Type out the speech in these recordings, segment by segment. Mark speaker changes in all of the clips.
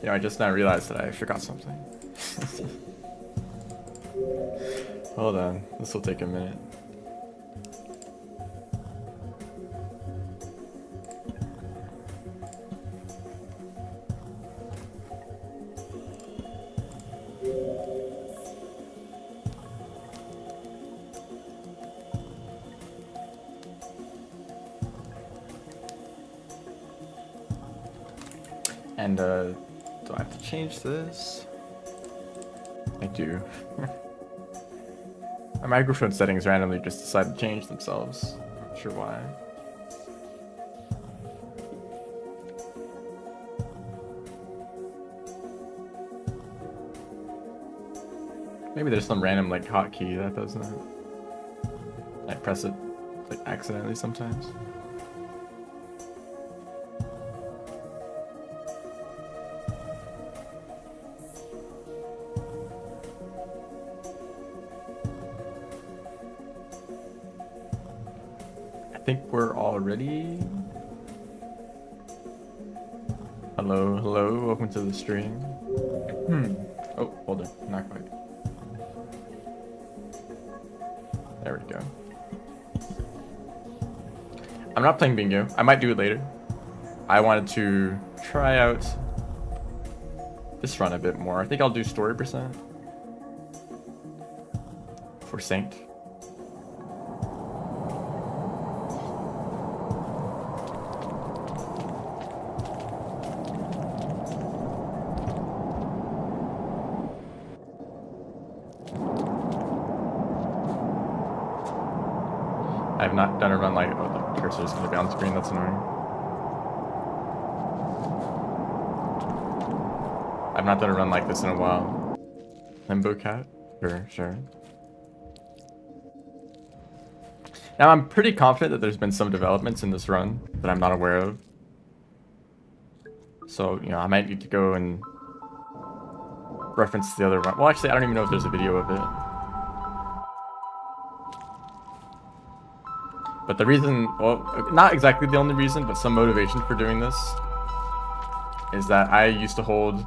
Speaker 1: You know, I just now realized that I forgot something. Hold on, this will take a minute. And do I have to change this? I do. My microphone settings randomly just decide to change themselves. Not sure why. Maybe there's some random like hotkey that does that. I press it like accidentally sometimes. I think we're all ready. Hello, hello, welcome to the stream. Oh, hold it, not quite. There we go. I'm not playing bingo. I might do it later. I wanted to try out this run a bit more. I think I'll do story percent for Saint. I've not done a run like, oh, the cursor is going to be on screen, that's annoying. I've not done a run like this in a while. Limbo Cat? Sure. Now I'm pretty confident that there's been some developments in this run that I'm not aware of. So, you know, I might need to go and reference the other run. Well, actually, I don't even know if there's a video of it. But the reason, well, not exactly the only reason, but some motivation for doing this is that I used to hold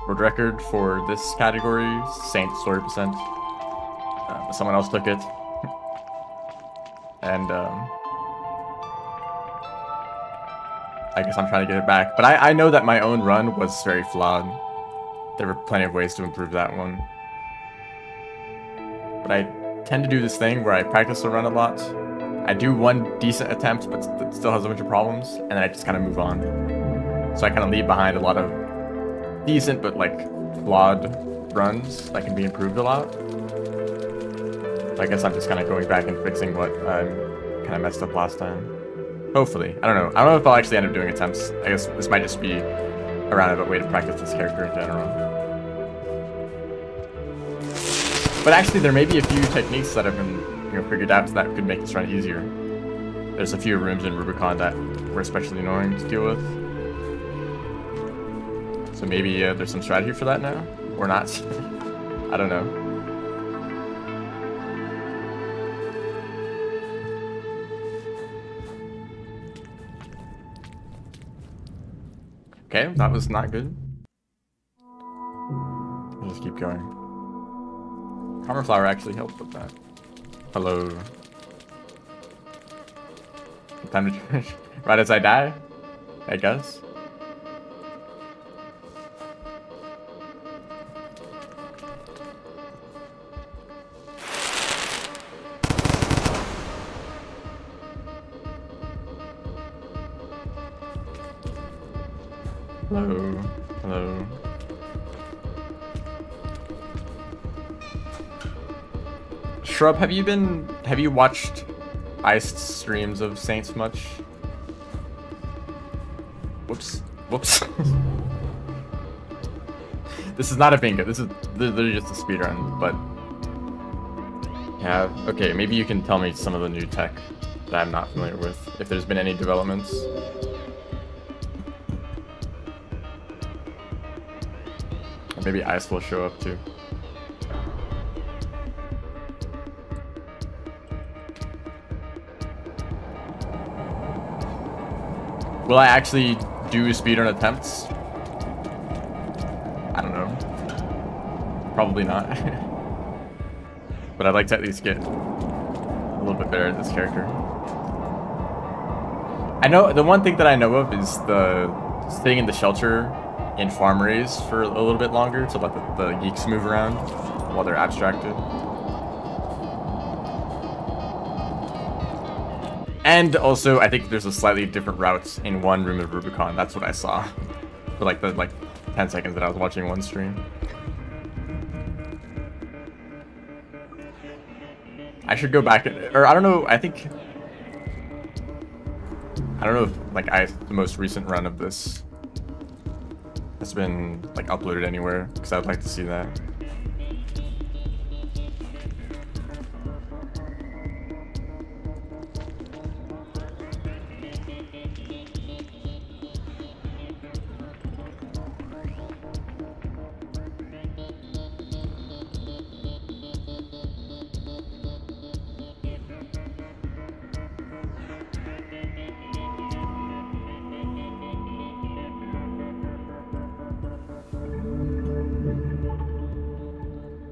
Speaker 1: world record for this category, Saint Story Percent. Someone else took it. And I guess I'm trying to get it back. But I know that my own run was very flawed. There were plenty of ways to improve that one. But I tend to do this thing where I practice the run a lot. I do one decent attempt, but still has a bunch of problems, and then I just kind of move on. So I kind of leave behind a lot of decent, but like flawed runs that can be improved a lot. So I guess I'm just kind of going back and fixing what I kind of messed up last time. Hopefully. I don't know. I don't know if I'll actually end up doing attempts. I guess this might just be a roundabout way to practice this character in general. But actually, there may be a few techniques that have been figured out that could make this run easier. There's a few rooms in Rubicon that were especially annoying to deal with. So maybe there's some strategy for that now? Or not? I don't know. Okay, that was not good. I'll just keep going. Karma Flower actually helped with that. Hello. Time to right as I die, I guess. Hello. Hello. Shrub, have you watched iced streams of Saints much? Whoops. This is not a bingo, this is literally just a speedrun, but yeah, okay, maybe you can tell me some of the new tech that I'm not familiar with, if there's been any developments. Or maybe ice will show up too. Will I actually do speedrun attempts? Probably not. But I'd like to at least get a little bit better at this character. I know the one thing that I know of is the staying in the shelter in farmeries for a little bit longer to let the geeks move around while they're abstracted. And also, I think there's a slightly different route in one Room of Rubicon. That's what I saw for like the 10 seconds that I was watching one stream. I should go back, or I don't know. I don't know if like the most recent run of this has been like uploaded anywhere, because I'd like to see that.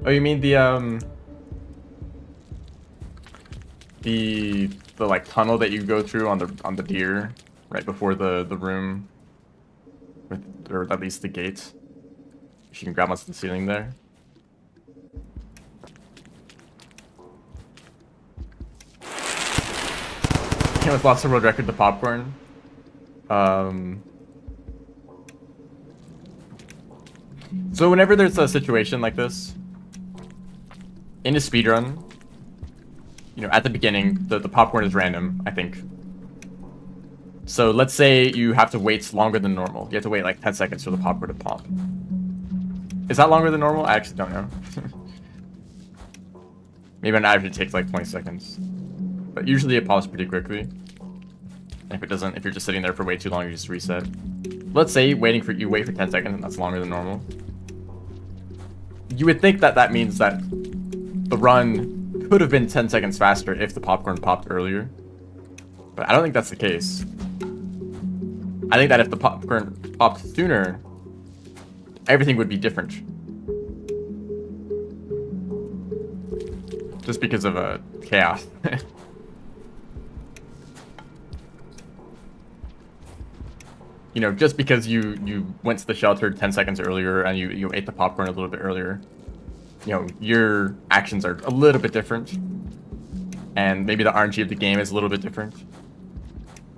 Speaker 1: Oh, you mean the like tunnel that you go through on the deer right before the room, or at least the gate. You can grab onto the ceiling there. Came with lots of road record the popcorn. So whenever there's a situation like this in a speedrun, you know, at the beginning, the popcorn is random, I think. So let's say you have to wait longer than normal. You have to wait like 10 seconds for the popcorn to pop. Is that longer than normal? I actually don't know. Maybe on average it takes like 20 seconds. But usually it pops pretty quickly. And if it doesn't, if you're just sitting there for way too long, you just reset. Let's say you wait for 10 seconds and that's longer than normal. You would think that that means that the run could have been 10 seconds faster if the popcorn popped earlier. But I don't think that's the case. I think that if the popcorn popped sooner, everything would be different. Just because of chaos. You know, just because you went to the shelter 10 seconds earlier and you ate the popcorn a little bit earlier, you know, your actions are a little bit different. And maybe the RNG of the game is a little bit different.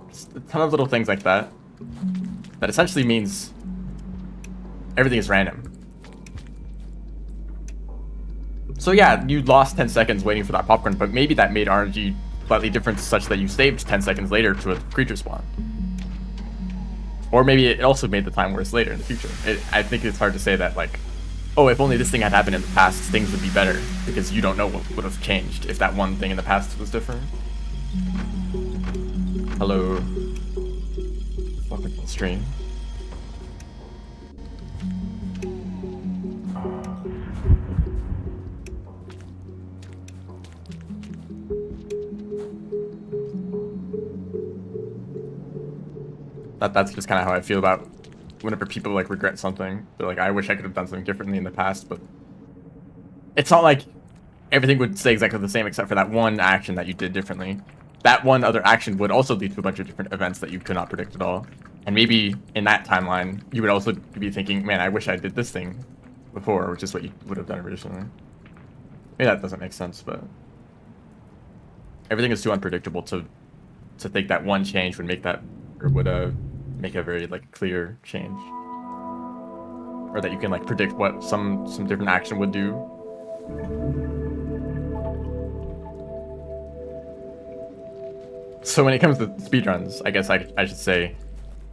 Speaker 1: Just a ton of little things like that. That essentially means everything is random. So yeah, you lost 10 seconds waiting for that popcorn, but maybe that made RNG slightly different such that you saved 10 seconds later to a creature spawn. Or maybe it also made the time worse later in the future. I think it's hard to say that, like, oh, if only this thing had happened in the past, things would be better. Because you don't know what would have changed if that one thing in the past was different. Hello. Welcome to the stream. That's just kind of how I feel about whenever people like regret something. They're like, I wish I could have done something differently in the past, but it's not like everything would stay exactly the same except for that one action that you did differently. That one other action would also lead to a bunch of different events that you could not predict at all. And maybe in that timeline, you would also be thinking, man, I wish I did this thing before, which is what you would have done originally. Maybe that doesn't make sense, but everything is too unpredictable to think that one change would make that, or would make a very like clear change, or that you can like predict what some different action would do. So when it comes to speedruns, I guess I should say,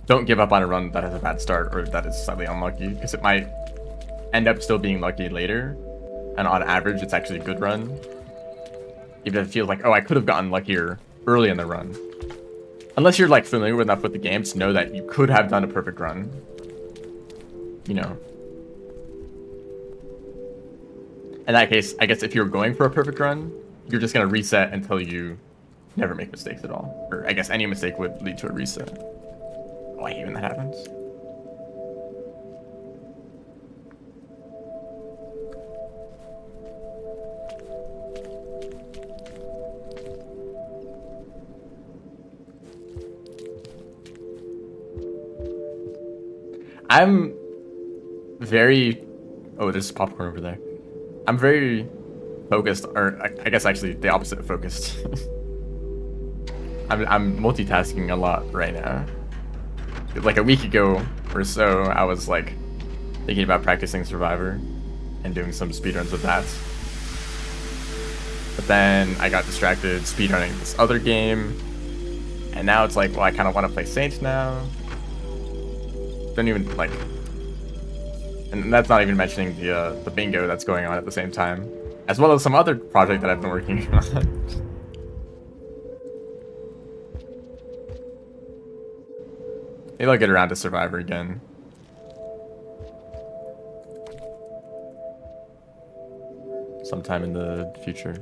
Speaker 1: don't give up on a run that has a bad start or that is slightly unlucky, because it might end up still being lucky later, and on average it's actually a good run, even if it feels like, oh, I could have gotten luckier early in the run. Unless you're like familiar enough with the game to know that you could have done a perfect run. You know. In that case, I guess if you're going for a perfect run, you're just going to reset until you never make mistakes at all. Or I guess any mistake would lead to a reset. Oh, I hate when that happens. I'm very... Oh, there's popcorn over there. I'm very focused, or I guess actually the opposite of focused. I'm multitasking a lot right now. Like a week ago or so, I was like thinking about practicing Survivor and doing some speedruns of that. But then I got distracted speedrunning this other game. And now it's like, well, I kind of want to play Saints now. Don't even like... And that's not even mentioning the bingo that's going on at the same time. As well as some other project that I've been working on. Maybe I'll get around to Survivor again. Sometime in the future.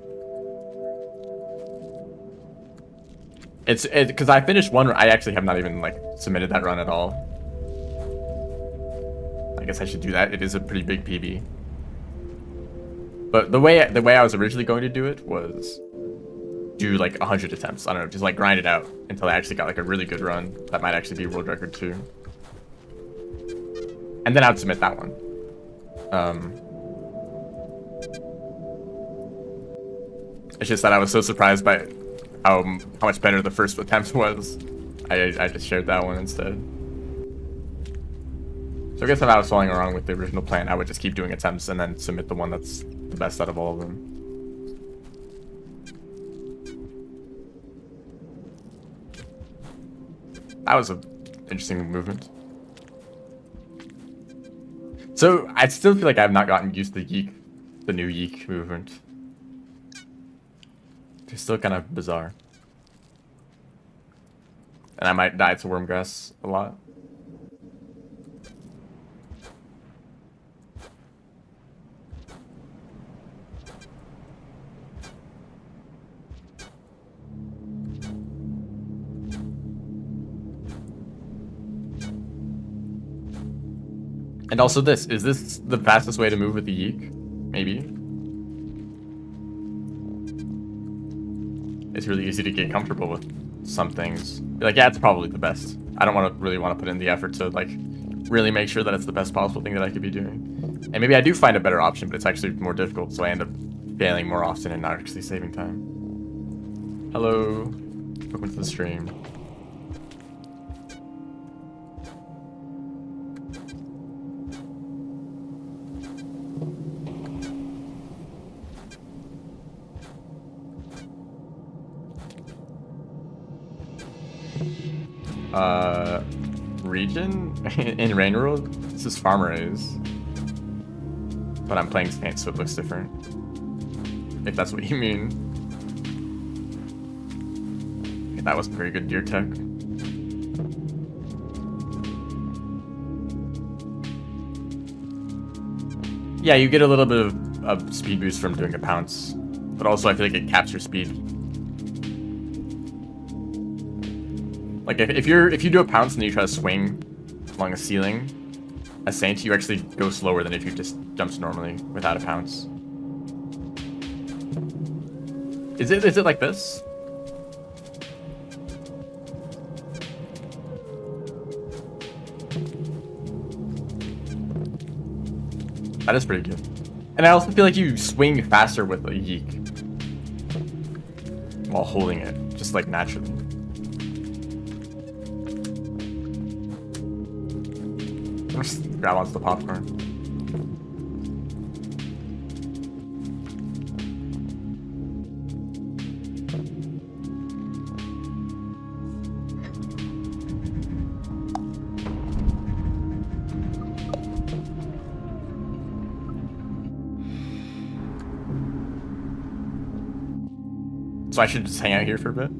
Speaker 1: It's because I finished one. I actually have not even like submitted that run at all. I guess I should do that. It is a pretty big PB. But the way I was originally going to do it was do like 100 attempts. I don't know, just like grind it out until I actually got like a really good run that might actually be world record too. And then I'd submit that one. It's just that I was so surprised by how much better the first attempt was. I just shared that one instead. So I guess if I was following along with the original plan, I would just keep doing attempts and then submit the one that's the best out of all of them. That was an interesting movement. So I still feel like I've not gotten used to the new yeek movement. It's still kind of bizarre. And I might die to Wormgrass a lot. And also this, is this the fastest way to move with the yeek? Maybe. It's really easy to get comfortable with some things. Like, yeah, it's probably the best. I don't really want to put in the effort to like really make sure that it's the best possible thing that I could be doing. And maybe I do find a better option, but it's actually more difficult, so I end up failing more often and not actually saving time. Hello. Welcome to the stream. Region in Rain World? This is Farmeraze. But I'm playing Saints, so it looks different. If that's what you mean. Okay, that was very good deer tech. Yeah, you get a little bit of speed boost from doing a pounce, but also I feel like it caps your speed. Like if you do a pounce and you try to swing along a ceiling, a Saint, you actually go slower than if you just jumps normally without a pounce. Is it like this? That is pretty good. And I also feel like you swing faster with a yeek while holding it, just like naturally. Just grab onto the popcorn. So I should just hang out here for a bit?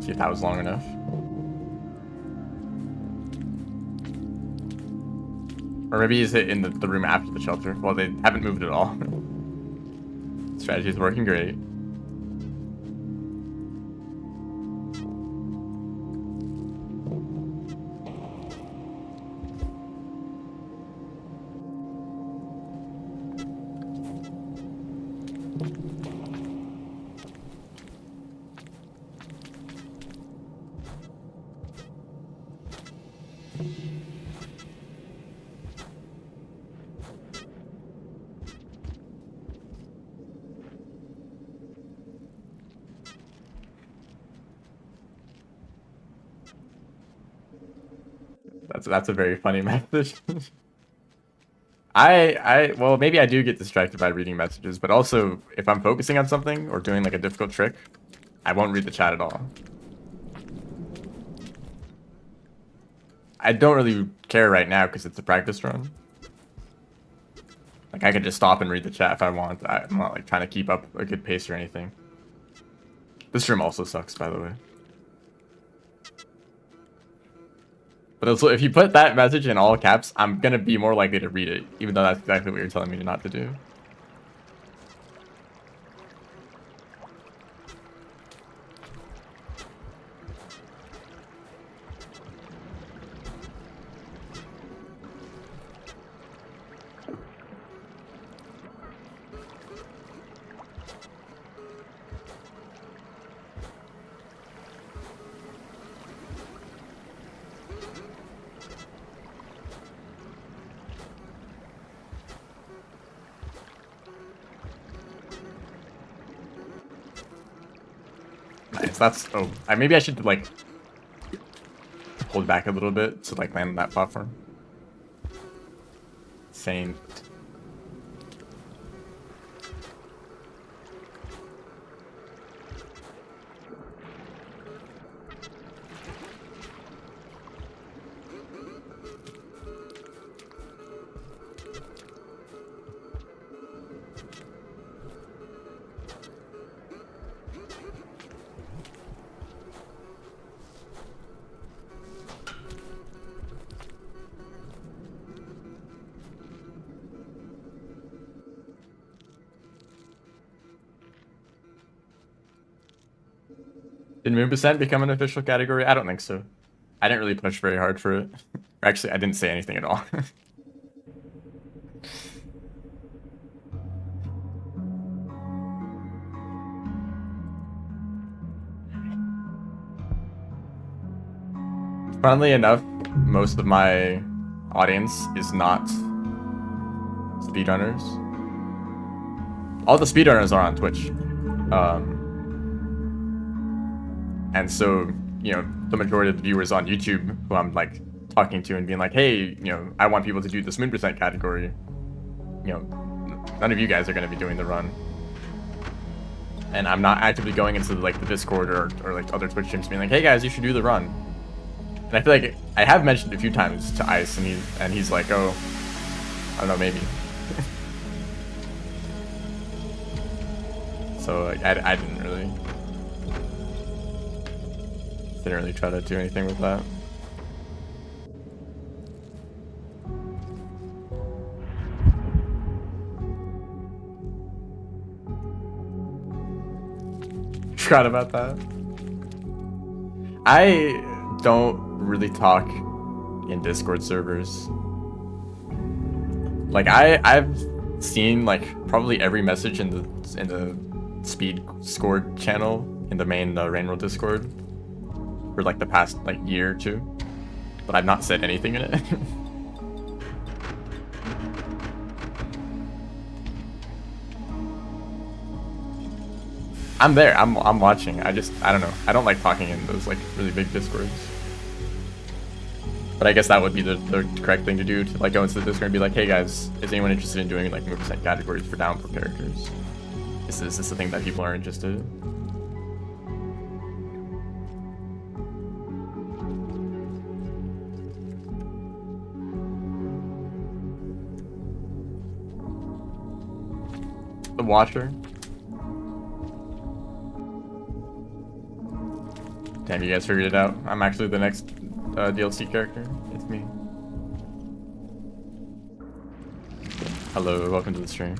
Speaker 1: See if that was long enough. Or maybe is it in the room after the shelter? Well, they haven't moved at all. Strategy is working great. That's a very funny message. Well, maybe I do get distracted by reading messages, but also if I'm focusing on something or doing like a difficult trick, I won't read the chat at all. I don't really care right now because it's a practice run. Like I could just stop and read the chat if I want. I'm not like trying to keep up a good pace or anything. This room also sucks, by the way. But also, if you put that message in all caps, I'm gonna be more likely to read it, even though that's exactly what you're telling me not to do. Nice, that's... Oh, maybe I should, like, hold back a little bit to, like, land on that platform. Sane. Did Moonpercent become an official category? I don't think so. I didn't really push very hard for it. Actually, I didn't say anything at all. Funnily enough, most of my audience is not speedrunners. All the speedrunners are on Twitch. And so, you know, the majority of the viewers on YouTube who I'm like talking to and being like, hey, you know, I want people to do this Moonpercent category. You know, none of you guys are going to be doing the run. And I'm not actively going into like the Discord or like other Twitch streams being like, hey guys, you should do the run. And I feel like I have mentioned it a few times to Ice and he's like, oh, I don't know, maybe. So I didn't really try to do anything with that. Forgot about that. I don't really talk in Discord servers. Like I've seen like probably every message in the speed scored channel in the main Rainworld Discord for like the past like year or two, but I've not said anything in it. I'm there. I'm watching. I don't know. I don't like talking in those like really big Discords. But I guess that would be the correct thing to do, to like go into the Discord and be like, hey guys, is anyone interested in doing like Moonpercent categories for downfall characters? Is this the thing that people are interested in? The Watcher. Damn, you guys figured it out. I'm actually the next DLC character. It's me. Hello, welcome to the stream.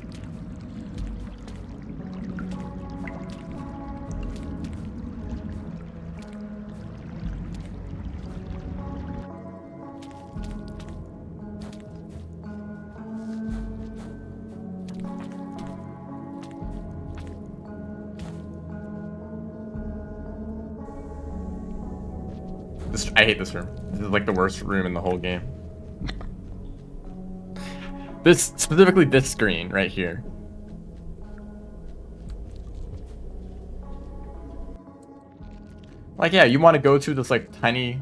Speaker 1: I hate this room. This is like the worst room in the whole game. Specifically this screen right here. Like, yeah, you want to go to this like tiny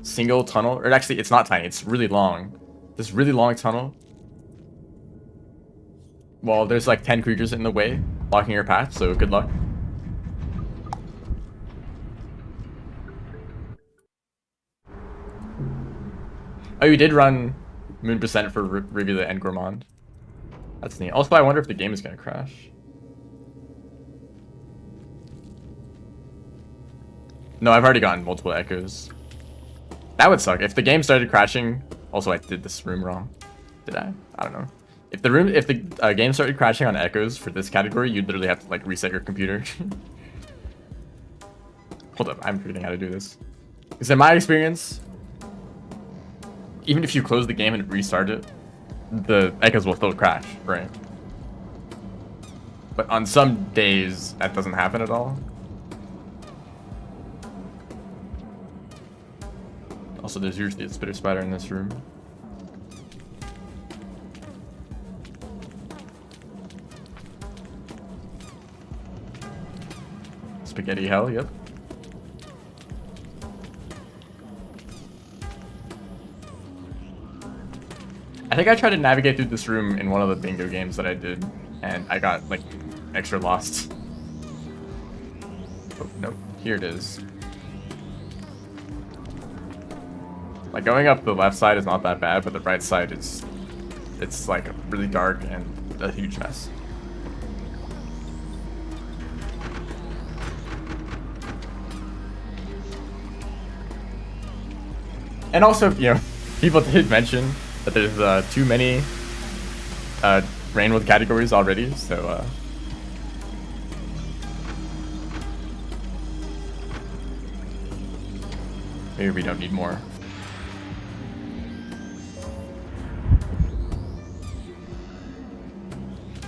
Speaker 1: single tunnel, or actually it's not tiny, it's really long. This really long tunnel. Well, there's like 10 creatures in the way, blocking your path, so good luck. Oh, you did run Moon Percent for Rivula and Gourmand. That's neat. Also, I wonder if the game is gonna crash. No, I've already gotten multiple echoes. That would suck. If the game started crashing... Also, I did this room wrong. Did I? I don't know. If the game started crashing on echoes for this category, you'd literally have to like reset your computer. Hold up, I'm forgetting how to do this. Because in my experience, even if you close the game and restart it, the echoes will still crash, right? But on some days, that doesn't happen at all. Also, there's usually a spitter spider in this room. Spaghetti hell, yep. I think I tried to navigate through this room in one of the bingo games that I did, and I got, like, extra lost. Oh, no, here it is. Like, going up the left side is not that bad, but the right side is... It's, like, really dark and a huge mess. And also, you know, people did mention that there's too many Rainwood categories already, so maybe we don't need more.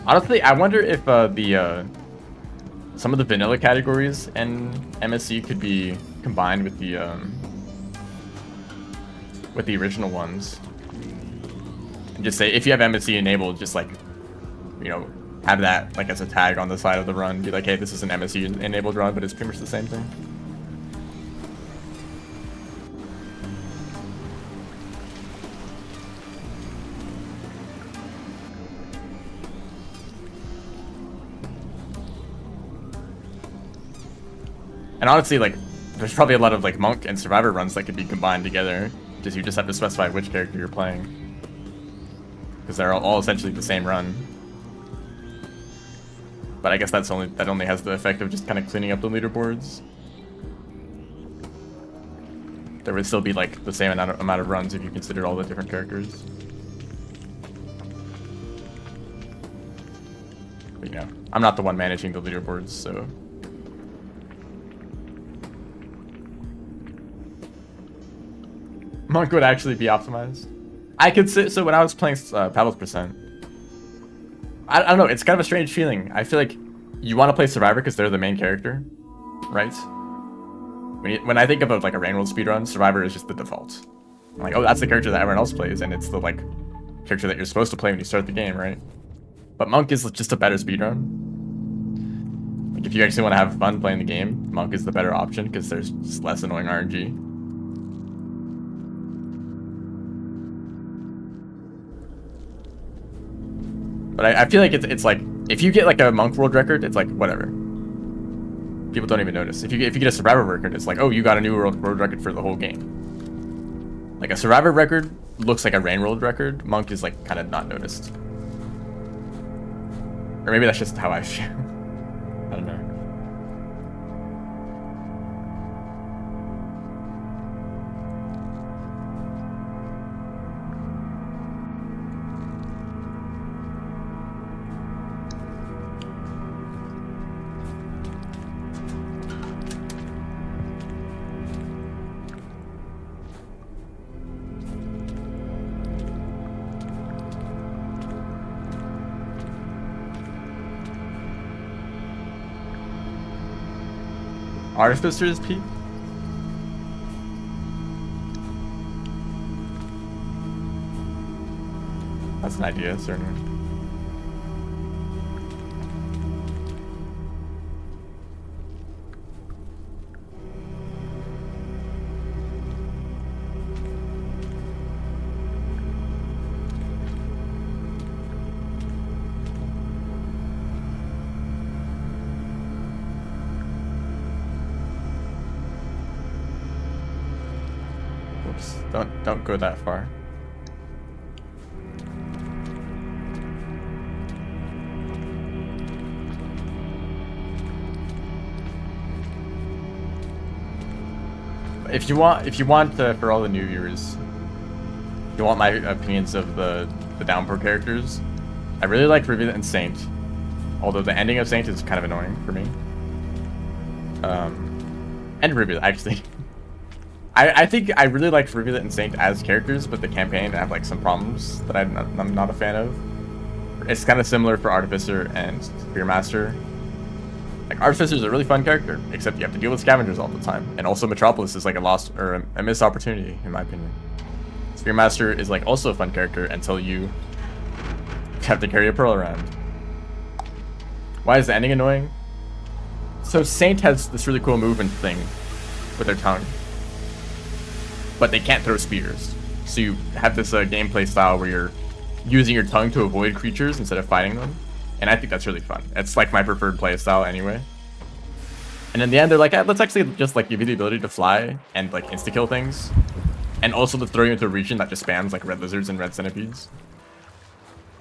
Speaker 1: Honestly, I wonder if some of the vanilla categories in MSC could be combined with the original ones. And just say, if you have MSC enabled, just like, you know, have that like as a tag on the side of the run. Be like, hey, this is an MSC enabled run, but it's pretty much the same thing. And honestly, like, there's probably a lot of like Monk and Survivor runs that could be combined together. Just you just have to specify which character you're playing, because they're all essentially the same run. But I guess that only has the effect of just kind of cleaning up the leaderboards. There would still be like the same amount of runs if you consider all the different characters. But you know, I'm not the one managing the leaderboards, so. Monk would actually be optimized. I could say, so when I was playing Paddles Percent, I don't know, it's kind of a strange feeling. I feel like you want to play Survivor because they're the main character, right? When I think of like a Rainworld speedrun, Survivor is just the default. I'm like, oh, that's the character that everyone else plays, and it's the like character that you're supposed to play when you start the game, right? But Monk is just a better speedrun. Like if you actually want to have fun playing the game, Monk is the better option because there's just less annoying RNG. But I feel like it's like, if you get like a Monk world record, it's like, whatever. People don't even notice. If you get a Survivor record, it's like, oh, you got a new world record for the whole game. Like a Survivor record looks like a Rain world record. Monk is like kind of not noticed. Or maybe that's just how I feel. I don't know. Artificers peak? That's an idea, certainly. Don't go that far. If you want for all the new viewers, if you want my opinions of the downpour characters, I really like Rivulet and Saint. Although the ending of Saint is kind of annoying for me. And Rivulet, actually. I think I really liked Rivulet and Saint as characters, but the campaign have like some problems that I'm not a fan of. It's kind of similar for Artificer and Spearmaster. Like, Artificer is a really fun character, except you have to deal with scavengers all the time. And also Metropolis is like a lost or a missed opportunity, in my opinion. Spearmaster is like also a fun character until you have to carry a pearl around. Why is the ending annoying? So Saint has this really cool movement thing with their tongue, but they can't throw spears. So you have this gameplay style where you're using your tongue to avoid creatures instead of fighting them. And I think that's really fun. It's like my preferred play style anyway. And in the end, they're like, let's actually just like give you the ability to fly and like insta-kill things. And also to throw you into a region that just spams like red lizards and red centipedes.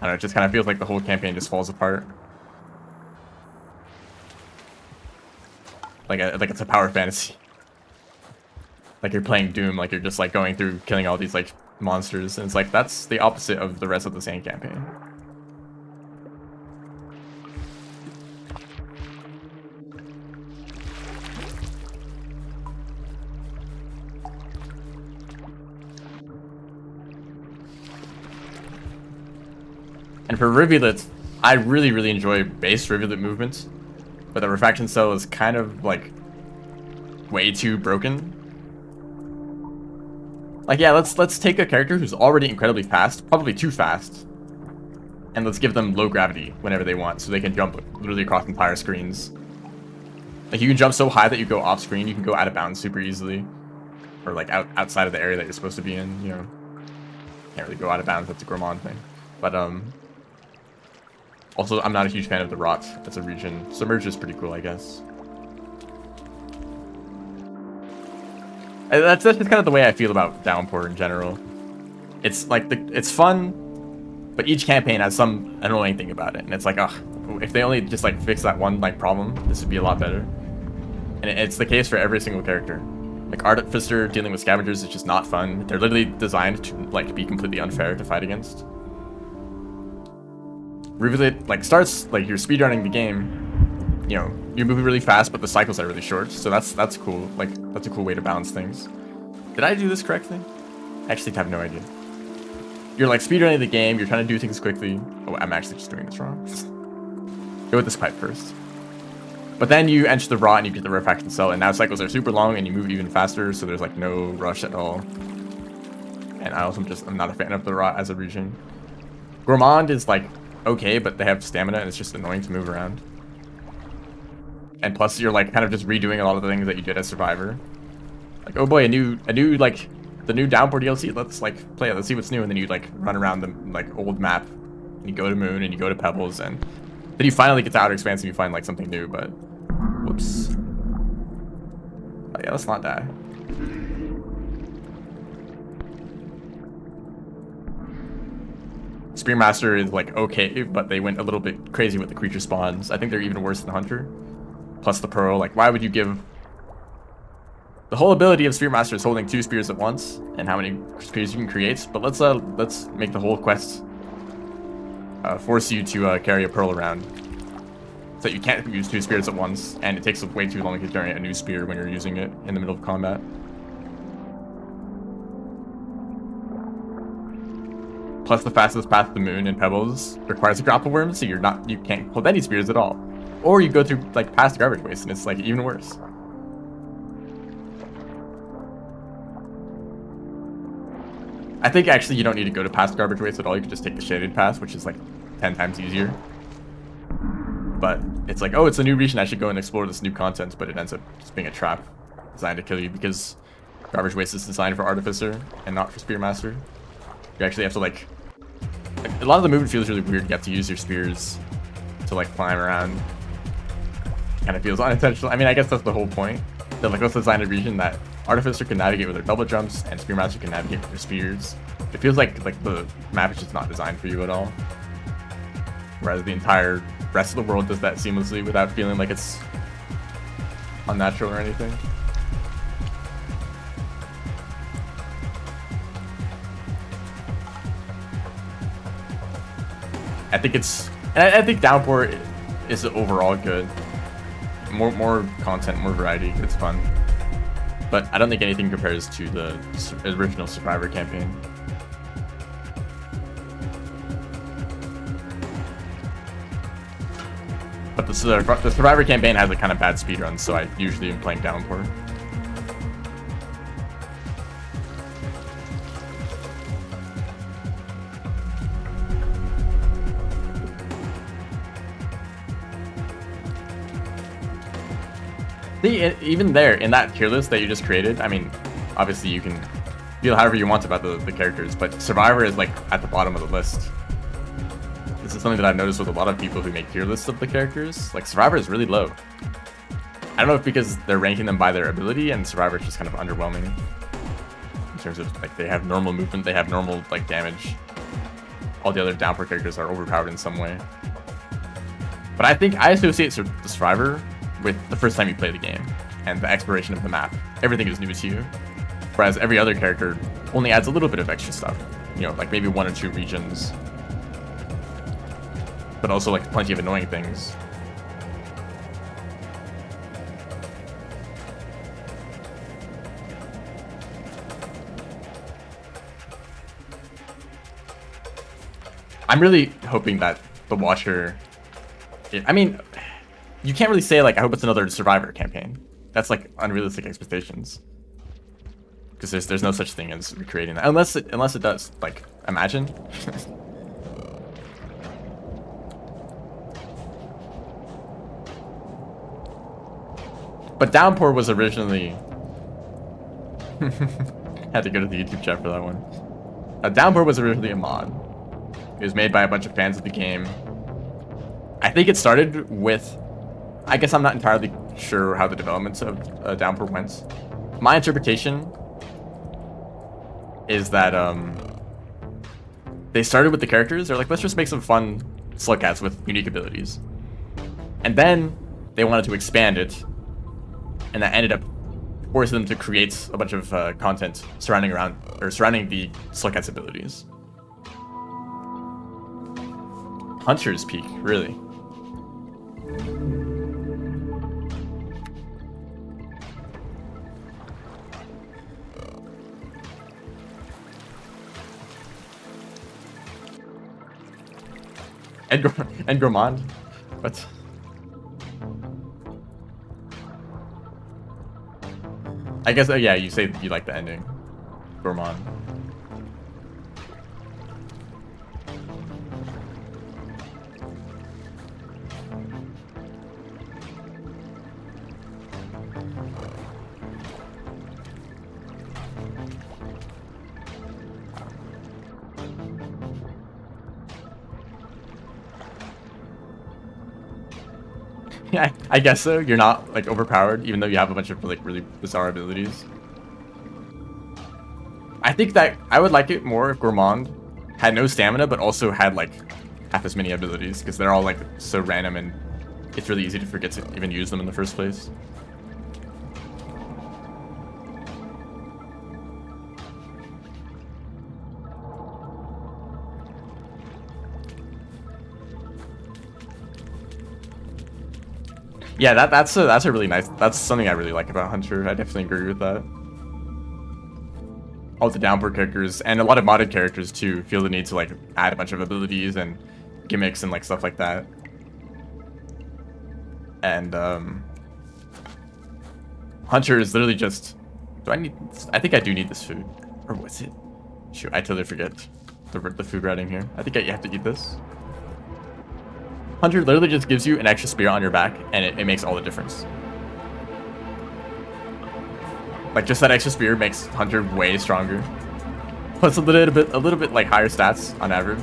Speaker 1: I don't know, it just kind of feels like the whole campaign just falls apart. Like it's a power fantasy. Like you're playing Doom, like you're just like going through killing all these like monsters. And it's like, that's the opposite of the rest of the Saint campaign. And for Rivulet, I really enjoy base Rivulet movements, but the Refraction Cell is kind of like way too broken. Like, yeah, let's take a character who's already incredibly fast, probably too fast, and let's give them low gravity whenever they want, so they can jump literally across entire screens. Like, you can jump so high that you go off screen, you can go out of bounds super easily, or like outside of the area that you're supposed to be in. You know, can't really go out of bounds. That's a Gourmand thing, but also, I'm not a huge fan of the Rot as a region. Submerge is pretty cool, I guess. That's just kind of the way I feel about Downpour in general. It's like it's fun, but each campaign has some annoying thing about it, and it's like, ugh, if they only just like fix that one like problem, this would be a lot better. And it's the case for every single character. Like Artificer dealing with scavengers is just not fun. They're literally designed to like be completely unfair to fight against. Rivulet like starts like you're speedrunning the game, you know, you're moving really fast, but the cycles are really short. So that's cool. Like that's a cool way to balance things. Did I do this correctly? I actually have no idea. You're like speedrunning the game. You're trying to do things quickly. Oh, I'm actually just doing this wrong. Go with this pipe first. But then you enter the Rot and you get the Refraction Cell, and now cycles are super long and you move even faster. So there's like no rush at all. And I also I'm not a fan of the Rot as a region. Gourmand is like okay, but they have stamina and it's just annoying to move around. And plus you're like kind of just redoing a lot of the things that you did as Survivor. Like, oh boy, a new like the new Downpour DLC, let's like play it, let's see what's new. And then you like run around the like old map and you go to Moon and you go to Pebbles, and then you finally get to Outer Expanse and you find like something new, but whoops. Oh yeah, let's not die. Spearmaster is like okay, but they went a little bit crazy with the creature spawns. I think they're even worse than Hunter. Plus the Pearl, like why would you give... The whole ability of Spearmaster is holding 2 spears at once, and how many spears you can create. But let's make the whole quest force you to carry a Pearl around. So that you can't use 2 spears at once, and it takes way too long to generate a new spear when you're using it in the middle of combat. Plus the fastest path to the Moon in Pebbles requires a grapple worm, so you can't hold any spears at all. Or you go through like past garbage waste and it's like even worse. I think actually you don't need to go to past garbage waste at all. You can just take the shaded path, which is like 10 times easier. But it's like, oh, it's a new region, I should go and explore this new content, but it ends up just being a trap designed to kill you because garbage waste is designed for Artificer and not for Spearmaster. You actually have to like a lot of the movement feels really weird. You have to use your spears to like climb around. Kind of feels unintentional. I mean, I guess that's the whole point. That like let's design a region that Artificer can navigate with their double jumps, and Spearmaster can navigate with their spears. It feels like the map is just not designed for you at all. Whereas the entire rest of the world does that seamlessly without feeling like it's unnatural or anything. I think it's, and I think Downpour is overall good. More content, more variety. It's fun, but I don't think anything compares to the original Survivor campaign. But the Survivor campaign has a kind of bad speedrun, so I usually am playing Downpour. See, even there, in that tier list that you just created, I mean, obviously you can feel however you want about the characters, but Survivor is like at the bottom of the list. This is something that I've noticed with a lot of people who make tier lists of the characters. Like, Survivor is really low. I don't know if because they're ranking them by their ability, and Survivor is just kind of underwhelming. In terms of, like, they have normal movement, they have normal, like, damage. All the other Downpour characters are overpowered in some way. But I think I associate the Survivor with the first time you play the game and the exploration of the map. Everything is new to you, whereas every other character only adds a little bit of extra stuff, you know, like maybe 1 or 2 regions, but also like plenty of annoying things. I'm really hoping that the Watcher, I mean, you can't really say, like, I hope it's another Survivor campaign. That's, like, unrealistic expectations. Because there's no such thing as recreating that. Unless it does. Like, imagine. But Downpour was originally... Had to go to the YouTube chat for that one. Downpour was originally a mod. It was made by a bunch of fans of the game. I think it started with... I guess I'm not entirely sure how the developments of Downpour went. My interpretation is that they started with the characters. They're like, let's just make some fun Slugcats with unique abilities. And then they wanted to expand it, and that ended up forcing them to create a bunch of content surrounding the Slugcats' abilities. Hunter's Peak, really. And Gourmand? What? I guess, yeah, you say you like the ending. Gourmand. Yeah, I guess so. You're not, like, overpowered, even though you have a bunch of, like, really bizarre abilities. I think that I would like it more if Gourmand had no stamina, but also had, like, half as many abilities, because they're all, like, so random, and it's really easy to forget to even use them in the first place. Yeah, that's a really nice, that's something I really like about Hunter. I definitely agree with that. All the Downpour characters and a lot of modded characters too feel the need to, like, add a bunch of abilities and gimmicks and, like, stuff like that. And Hunter is literally just, I think I do need this food, or what's it? Shoot, I totally forget the food writing here. I think you have to eat this. Hunter literally just gives you an extra spear on your back, and it makes all the difference. Like, just that extra spear makes Hunter way stronger. Plus a little bit like higher stats on average.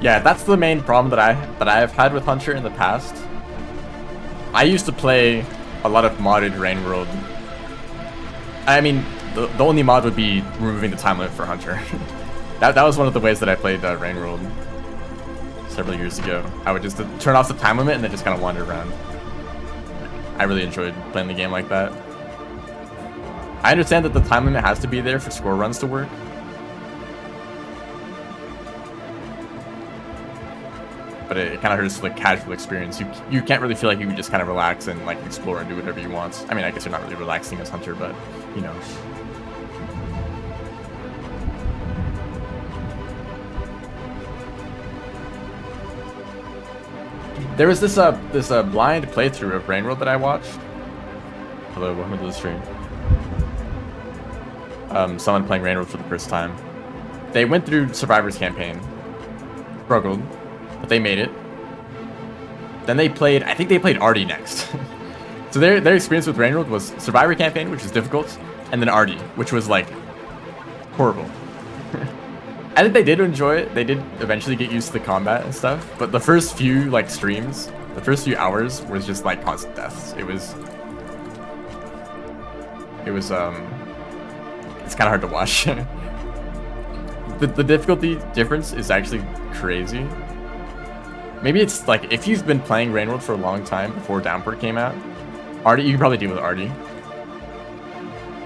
Speaker 1: Yeah, that's the main problem that I have had with Hunter in the past. I used to play a lot of modded Rain World. I mean, the only mod would be removing the time limit for Hunter. that was one of the ways that I played Rain World several years ago. I would just turn off the time limit and then just kind of wander around. I really enjoyed playing the game like that. I understand that the time limit has to be there for score runs to work. But it kind of hurts the casual experience. You can't really feel like you can just kind of relax and like explore and do whatever you want. I mean, I guess you're not really relaxing as Hunter, but you know. There was this blind playthrough of Rain World that I watched. Hello, welcome to the stream. Someone playing Rain World for the first time. They went through Survivor's campaign, struggled, but they made it. Then they played, I think they played Arty next. So their experience with Rain World was Survivor campaign, which is difficult, and then Arty, which was like horrible. I think they did enjoy it. They did eventually get used to the combat and stuff, but the first few like streams, the first few hours was just like constant deaths. It's kind of hard to watch. The difficulty difference is actually crazy. Maybe it's like if you've been playing Rain World for a long time before Downpour came out, Arty, you can probably deal with Arty.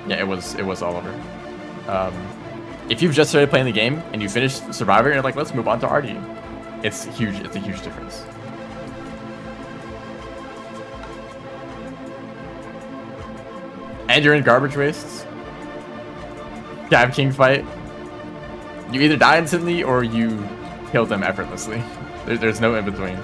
Speaker 1: Yeah, it was Oliver. If you've just started playing the game and you finished Survivor and you're like, let's move on to Arty, it's huge. It's a huge difference. And you're in garbage wastes. Gab King fight. You either die instantly or you kill them effortlessly. There's no in between.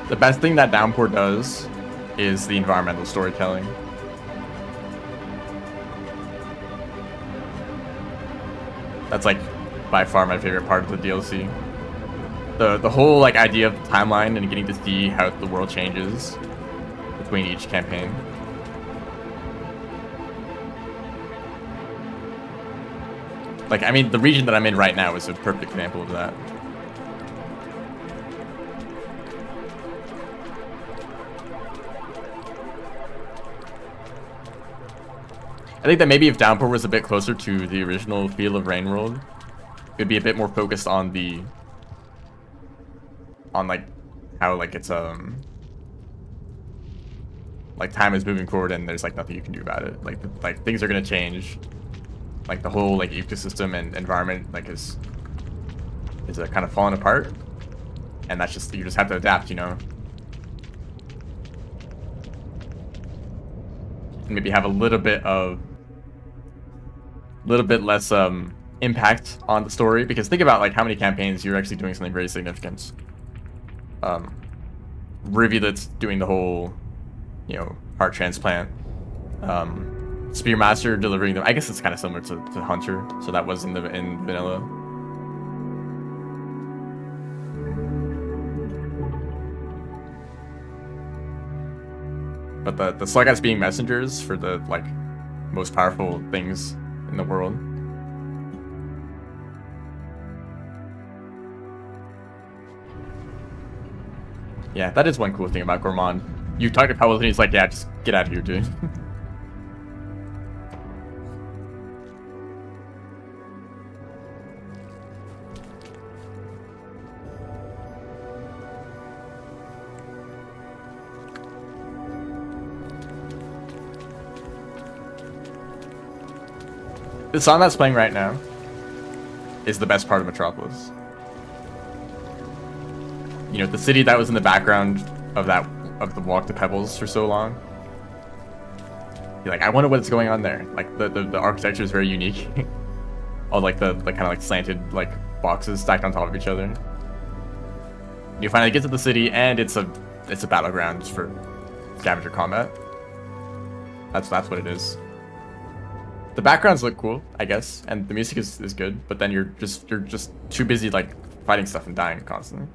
Speaker 1: The best thing that Downpour does is the environmental storytelling. That's like by far my favorite part of the DLC. The whole like idea of the timeline and getting to see how the world changes between each campaign. Like, I mean, the region that I'm in right now is a perfect example of that. I think that maybe if Downpour was a bit closer to the original feel of Rain World, it would be a bit more focused on like how like it's like time is moving forward and there's like nothing you can do about it. Like things are gonna change. Like the whole like ecosystem and environment like is kind of falling apart, and that's just, you just have to adapt, you know. And maybe have a little bit less impact on the story, because think about like how many campaigns you're actually doing something very significant. Rivulets doing the whole, you know, heart transplant. Spearmaster delivering them. I guess it's kind of similar to Hunter, so that was in vanilla. But the Slug Guys being messengers for the like most powerful things in the world. Yeah, that is one cool thing about Gourmand. You talk to Pebbles and he's like, yeah, just get out of here, dude. The song that's playing right now is the best part of Metropolis. You know, the city that was in the background of the walk to Pebbles for so long. You're like, I wonder what's going on there. Like the architecture is very unique. All like the kind of like slanted like boxes stacked on top of each other. You finally get to the city and it's a battleground for scavenger combat. That's what it is. The backgrounds look cool, I guess, and the music is good, but then you're just too busy like fighting stuff and dying constantly.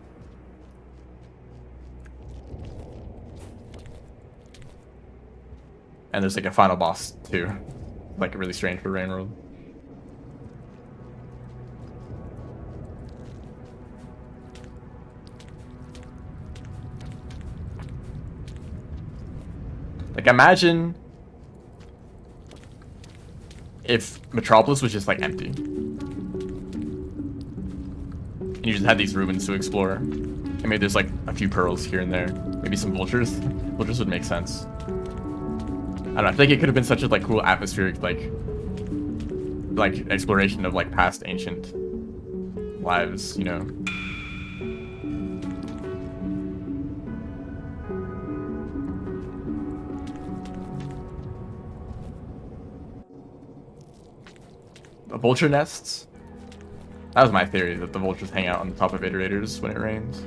Speaker 1: And there's like a final boss too, like really strange for Rain World. Like imagine if Metropolis was just like empty. And you just had these ruins to explore. And maybe there's like a few pearls here and there. Maybe some vultures. Vultures would make sense. I don't know, I think it could have been such a like cool atmospheric like exploration of like past ancient lives, you know. The vulture nests? That was my theory, that the vultures hang out on the top of iterators when it rains.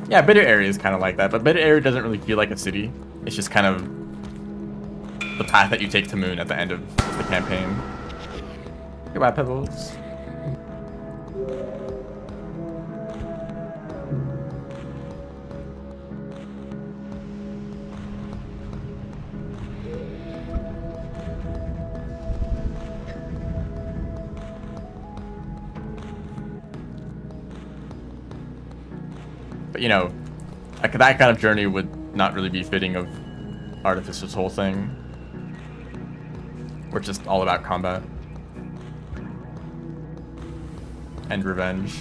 Speaker 1: Yeah, Bitter Area is kind of like that, but Bitter Area doesn't really feel like a city. It's just kind of the path that you take to Moon at the end of the campaign. Goodbye, Pebbles. But you know, like that kind of journey would not really be fitting of Artificer's whole thing. We're just all about combat and revenge.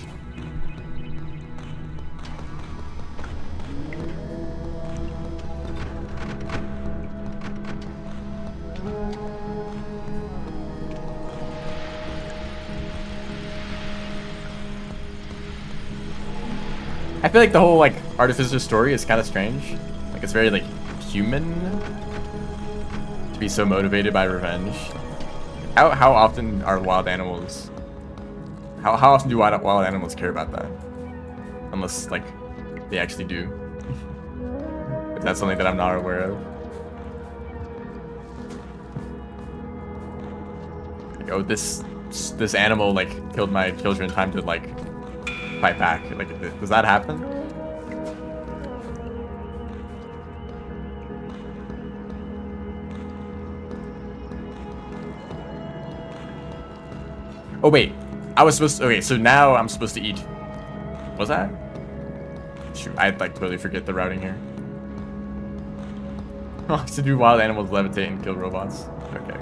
Speaker 1: I feel like the whole like Artificer story is kind of strange. Like it's very like human to be so motivated by revenge. How often are wild animals? How often do wild animals care about that? Unless like they actually do. If that's something that I'm not aware of. Like, oh, this animal like killed my children. Time to like fight back. Like, does that happen? Oh wait, I was supposed to, okay, so now I'm supposed to eat. Was that? Shoot, I'd like totally forget the routing here. Oh, to do wild animals levitate and kill robots. Okay.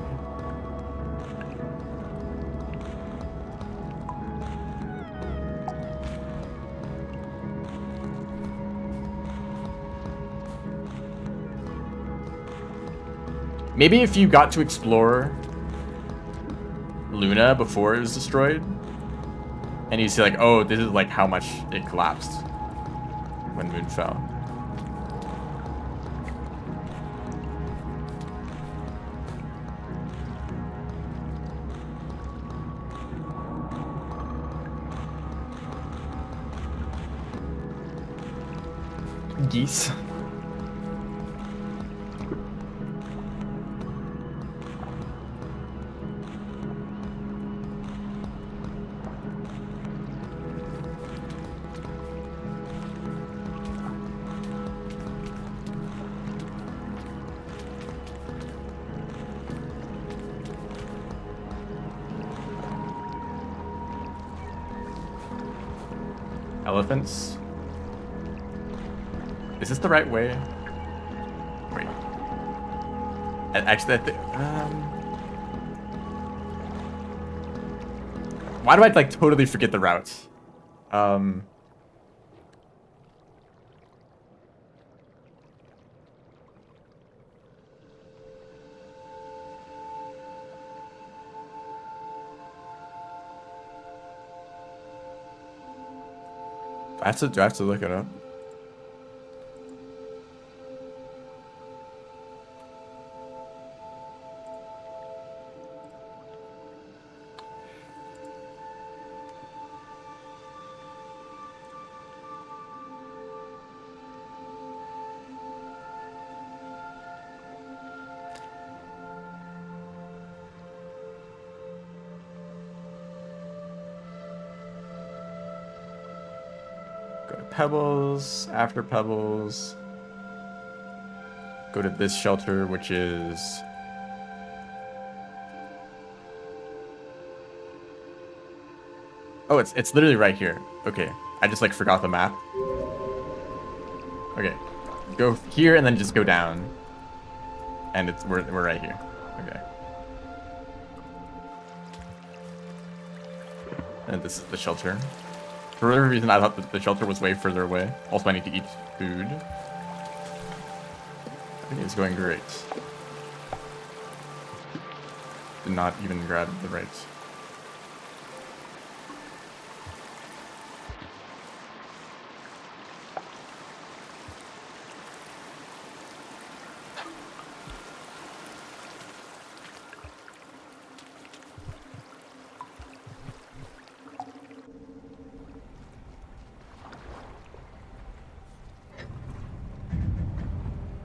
Speaker 1: Maybe if you got to explore Luna before it was destroyed, and you see like, oh, this is like how much it collapsed when Moon fell. Geese. Elephants. Is this the right way? Wait. Actually, why do I like totally forget the route? Do I have to look it up? Go to Pebbles. After Pebbles, go to this shelter, which is... Oh, it's literally right here. Okay, I just like forgot the map. Okay, go here and then just go down, and we're right here. Okay. And this is the shelter. For whatever reason, I thought that the shelter was way further away. Also, I need to eat food. Everything is going great. Did not even grab the right.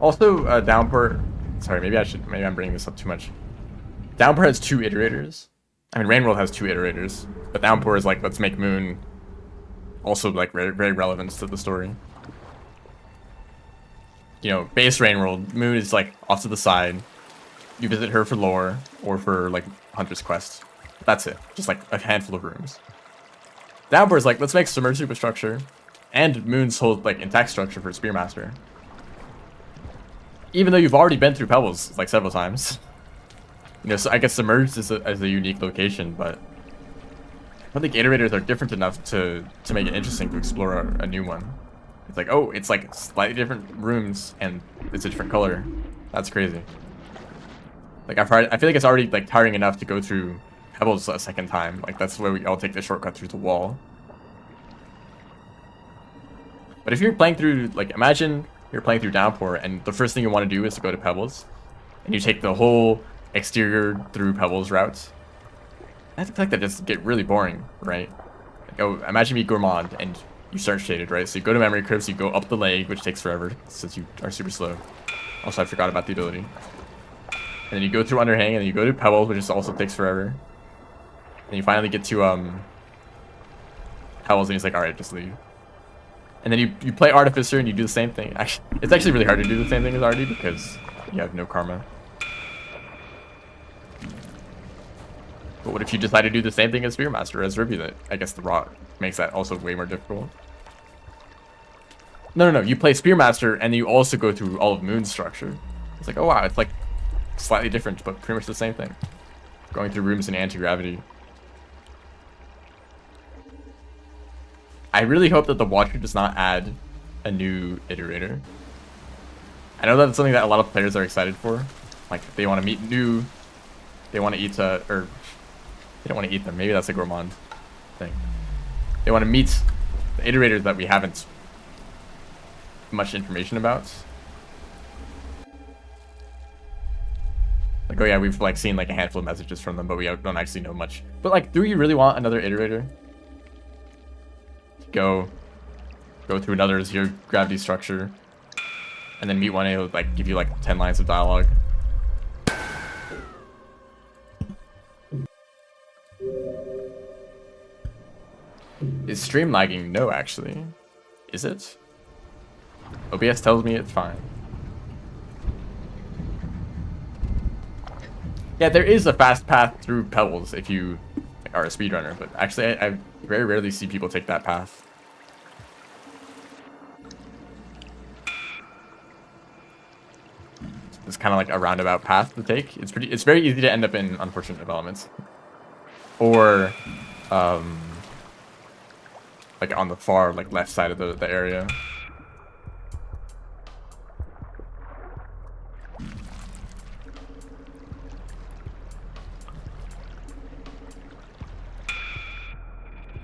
Speaker 1: Also, Downpour. Sorry, maybe I'm bringing this up too much. Downpour has 2 iterators. I mean, Rain World has 2 iterators, but Downpour is like, let's make Moon also like very, very relevant to the story. You know, base Rain World, Moon is like off to the side. You visit her for lore or for like Hunter's Quest. That's it. Just like a handful of rooms. Downpour is like, let's make Submerged Superstructure and Moon's whole like intact structure for Spearmaster. Even though you've already been through Pebbles like several times. You know, so I guess Submerged is a unique location, but I don't think iterators are different enough to make it interesting to explore a new one. It's like, oh, it's like slightly different rooms and it's a different color. That's crazy. Like I feel like it's already like tiring enough to go through Pebbles a second time. Like that's where we all take the shortcut through the wall. But if you're playing through, like, imagine you're playing through Downpour and the first thing you want to do is to go to Pebbles, and you take the whole exterior through Pebbles route. I feel like that just get really boring, right? Like, oh, imagine you Gourmand and you start shaded, right? So you go to Memory Crypts, you go up the leg, which takes forever since you are super slow. Also, I forgot about the ability. And then you go through Underhang, and then you go to Pebbles, which also takes forever. And you finally get to Pebbles, and he's like, all right, just leave. And then you play Artificer and you do the same thing. Actually, it's actually really hard to do the same thing as Artie because you have no karma. But what if you decide to do the same thing as Spearmaster, as Ruby? I guess the Rot makes that also way more difficult. No, you play Spearmaster and you also go through all of Moon's structure. It's like, oh wow, it's like slightly different, but pretty much the same thing. Going through rooms in anti-gravity. I really hope that the Watcher does not add a new iterator. I know that's something that a lot of players are excited for. Like, they want to meet new... They want to eat, or... They don't want to eat them. Maybe that's a Gourmand thing. They want to meet the iterators that we haven't much information about. Like, oh yeah, we've like seen like a handful of messages from them, but we don't actually know much. But like, do you really want another iterator? Go through another zero gravity structure, and then meet one who'll like give you like 10 lines of dialogue. Is stream lagging? No, actually. Is it? OBS tells me it's fine. Yeah, there is a fast path through Pebbles if you are a speedrunner, but actually I very rarely see people take that path. It's kind of like a roundabout path to take. It's very easy to end up in unfortunate developments. Or like on the far like left side of the area.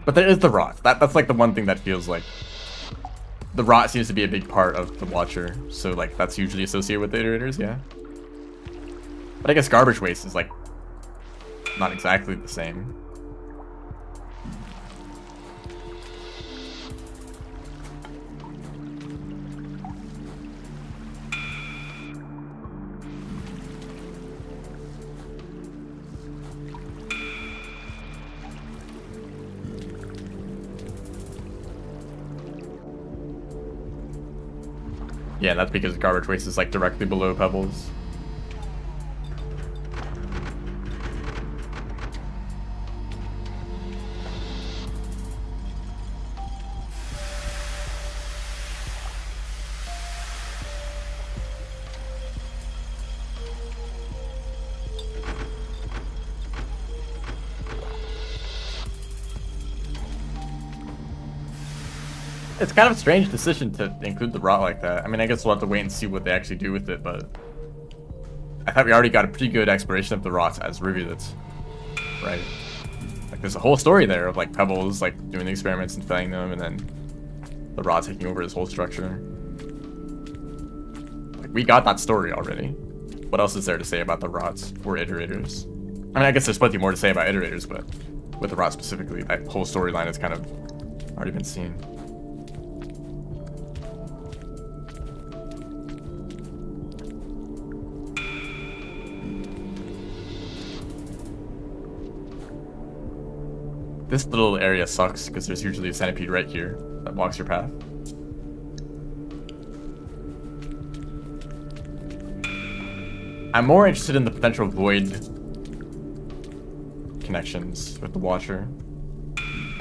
Speaker 1: But there is the Rot. That's like the one thing that feels like the Rot seems to be a big part of the Watcher. So like that's usually associated with the iterators, yeah. But I guess Garbage Waste is like not exactly the same. Yeah, that's because garbage waste is like directly below pebbles. It's kind of a strange decision to include the rot like that. I mean, I guess we'll have to wait and see what they actually do with it, but I thought we already got a pretty good exploration of the rots as rivulets, right? Like, there's a whole story there of like pebbles like doing the experiments and filling them, and then the rot taking over this whole structure. Like, we got that story already. What else is there to say about the rots or iterators? I mean, I guess there's plenty more to say about iterators, but with the rot specifically, that whole storyline has kind of already been seen. This little area sucks because there's usually a centipede right here that blocks your path. I'm more interested in the potential void connections with the Watcher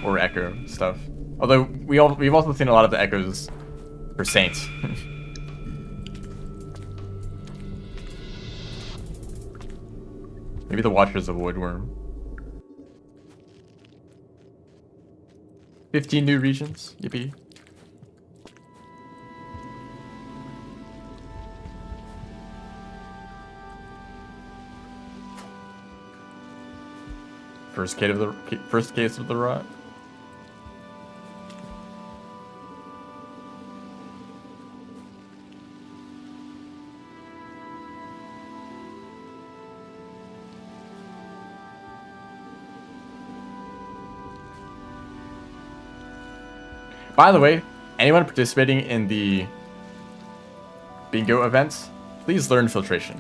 Speaker 1: or Echo stuff. Although we've also seen a lot of the Echoes for Saints. Maybe the Watcher's a void worm. 15 new regions, yippee. First case of the rot. By the way, anyone participating in the bingo events, please learn filtration.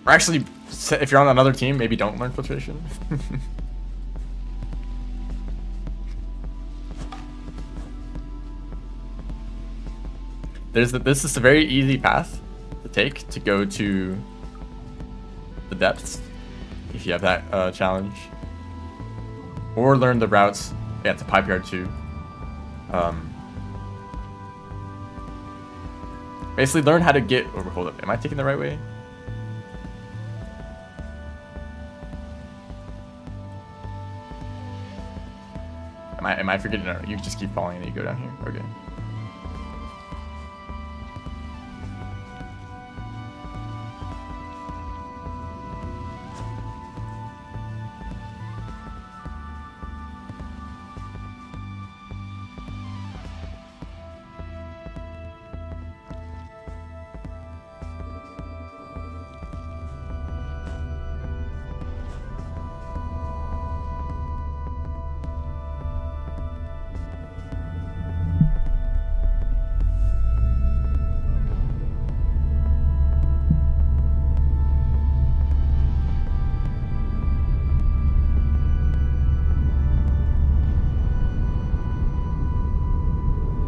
Speaker 1: Or actually, if you're on another team, maybe don't learn filtration. This is a very easy path to take to go to the depths, if you have that challenge. Or learn the routes. Yeah, it's a pipe yard too. Basically learn how to get over. Hold up, am I taking the right way? Am I forgetting? No, you just keep falling and you go down here. Okay.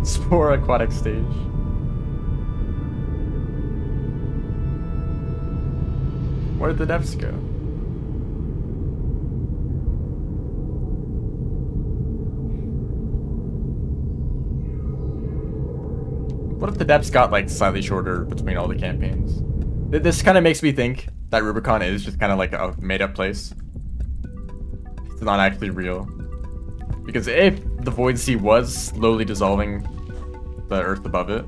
Speaker 1: Spore aquatic stage. Where did the depths go? What if the depths got like slightly shorter between all the campaigns? This kind of makes me think that Rubicon is just kind of like a made-up place. It's not actually real. Because if the Void Sea was slowly dissolving the earth above it,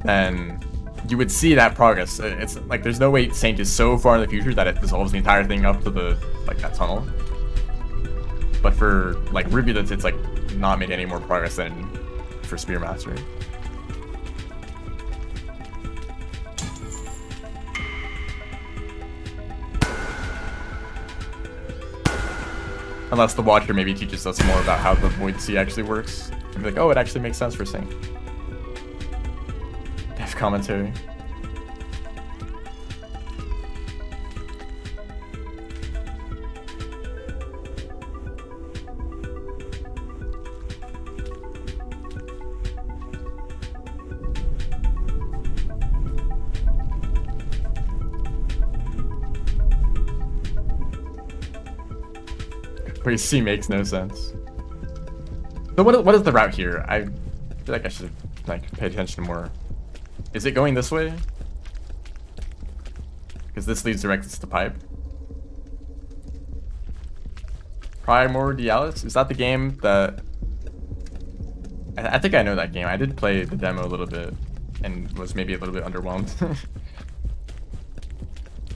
Speaker 1: then you would see that progress. It's like there's no way Saint is so far in the future that it dissolves the entire thing up to the like that tunnel. But for like Rivulets, it's like not made any more progress than for Spearmaster. Unless the Watcher maybe teaches us more about how the Void Sea actually works. And be like, oh, it actually makes sense for Saint. Dev commentary. Wait, C makes no sense. So what is the route here? I feel like I should like pay attention more. Is it going this way? Because this leads directly to the pipe. Primordialis? Is that the game that... I think I know that game. I did play the demo a little bit and was maybe a little bit underwhelmed.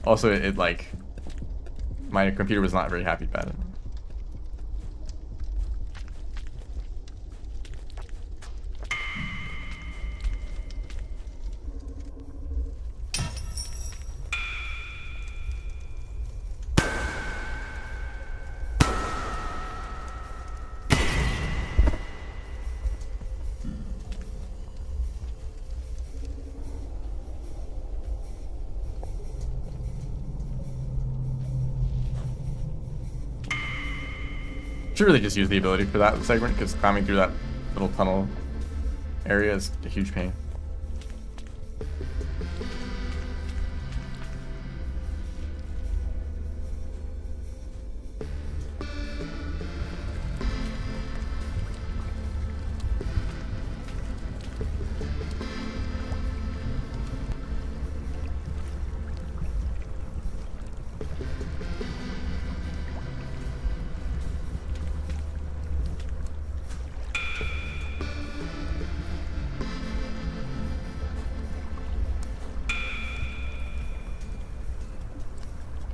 Speaker 1: Also, it like... my computer was not very happy about it. Should really just use the ability for that segment, because climbing through that little tunnel area is a huge pain.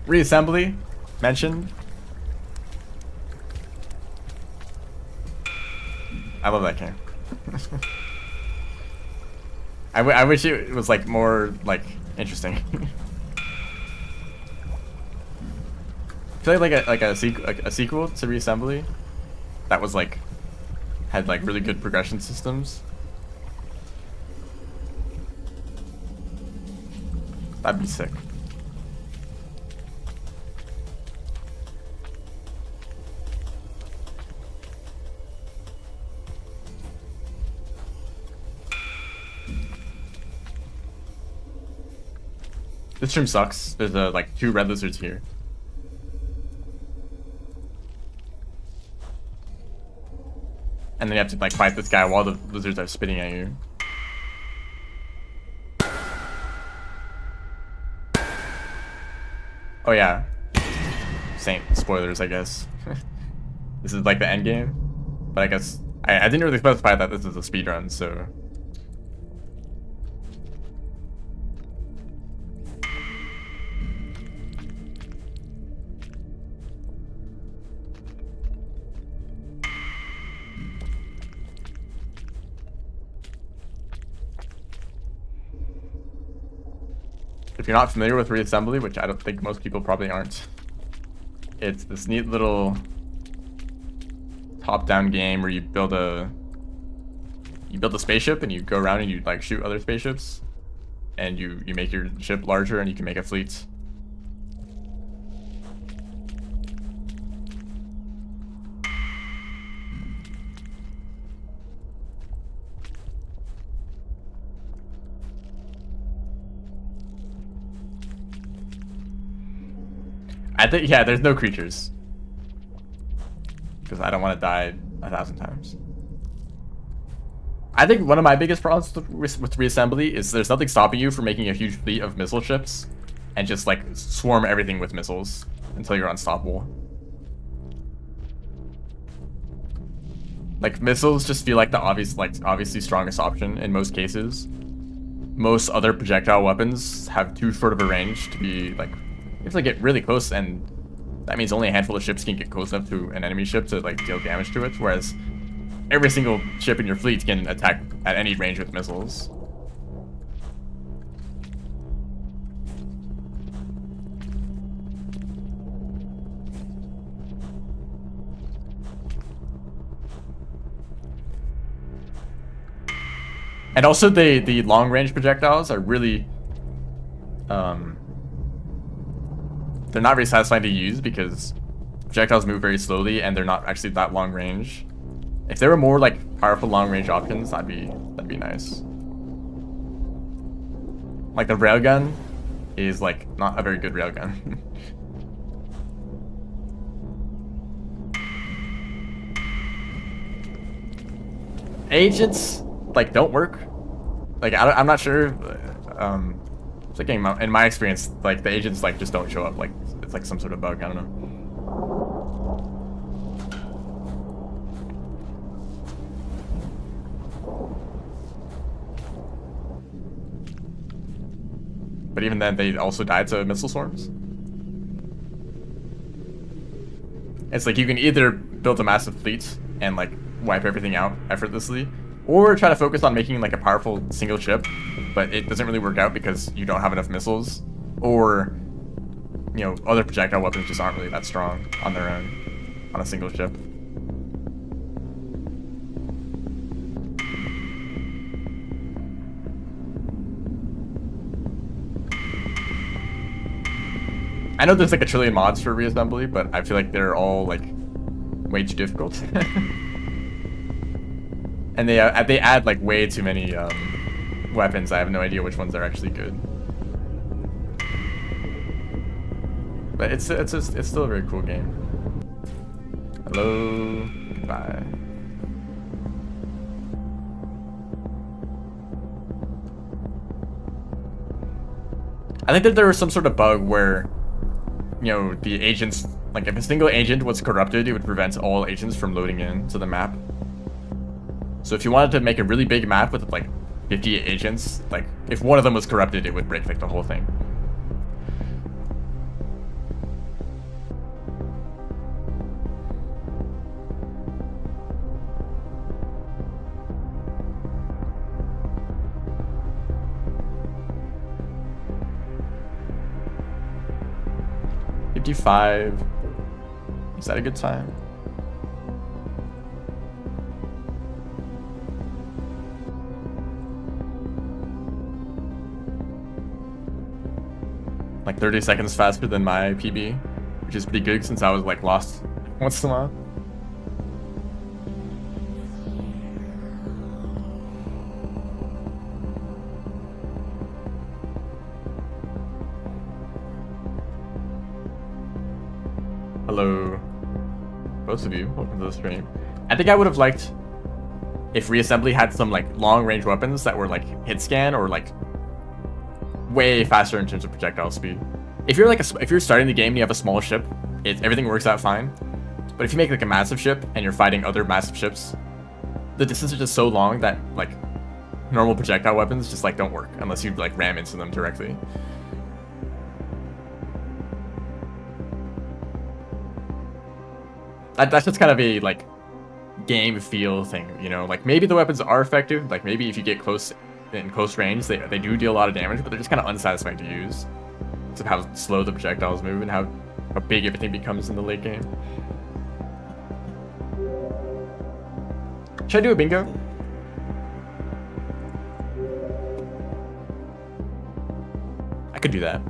Speaker 1: Reassembly mentioned. I love that game. I wish it was like more like interesting. I feel like a sequel to Reassembly that was like had like really good progression systems. That'd be sick. This room sucks. There's like 2 red lizards here. And then you have to like fight this guy while the lizards are spitting at you. Oh yeah. Saint spoilers, I guess. This is like the end game. But I guess I didn't really specify that this is a speedrun, so. If you're not familiar with Reassembly, which I don't think most people probably aren't, it's this neat little top-down game where you build a spaceship and you go around and you like shoot other spaceships, and you make your ship larger and you can make a fleet. I think, yeah, there's no creatures. Because I don't want to die 1,000 times. I think one of my biggest problems with Reassembly is there's nothing stopping you from making a huge fleet of missile ships and just like swarm everything with missiles until you're unstoppable. Like missiles just feel like the obviously strongest option in most cases. Most other projectile weapons have too short of a range to be like, you have to get really close, and that means only a handful of ships can get close enough to an enemy ship to like deal damage to it, whereas every single ship in your fleet can attack at any range with missiles. And also the long range projectiles are really they're not very satisfying to use because projectiles move very slowly and they're not actually that long range. If there were more like powerful long range options, that'd be nice. Like the railgun is like not a very good railgun. Agents like don't work. Like I'm not sure. It's like in my experience, like the agents like just don't show up. Like it's like some sort of bug. I don't know. But even then, they also died to missile swarms. It's like you can either build a massive fleet and like wipe everything out effortlessly, or try to focus on making like a powerful single ship, but it doesn't really work out because you don't have enough missiles, or you know, other projectile weapons just aren't really that strong on their own on a single ship. I know there's like a trillion mods for reassembly, but I feel like they're all like way too difficult. And they add like way too many weapons. I have no idea which ones are actually good. But it's still a very cool game. Hello, goodbye. I think that there was some sort of bug where, you know, the agents, like if a single agent was corrupted, it would prevent all agents from loading in to the map. So if you wanted to make a really big map with like 50 agents, like if one of them was corrupted, it would break like the whole thing. $55. Is that a good time? Like 30 seconds faster than my PB, which is pretty good since I was like lost once in a while. Hello, both of you, welcome to the stream. I think I would have liked if reassembly had some like long range weapons that were like hit scan or like way faster in terms of projectile speed. If you're like if you're starting the game and you have a small ship, everything works out fine. But if you make like a massive ship and you're fighting other massive ships, the distance is just so long that like normal projectile weapons just like don't work unless you like ram into them directly. That's just kind of a like game feel thing, you know, like maybe the weapons are effective, like maybe if you get in close range they do deal a lot of damage, but they're just kind of unsatisfying to use because of how slow the projectiles move and how big everything becomes in the late game. Should I do a bingo? I could do that.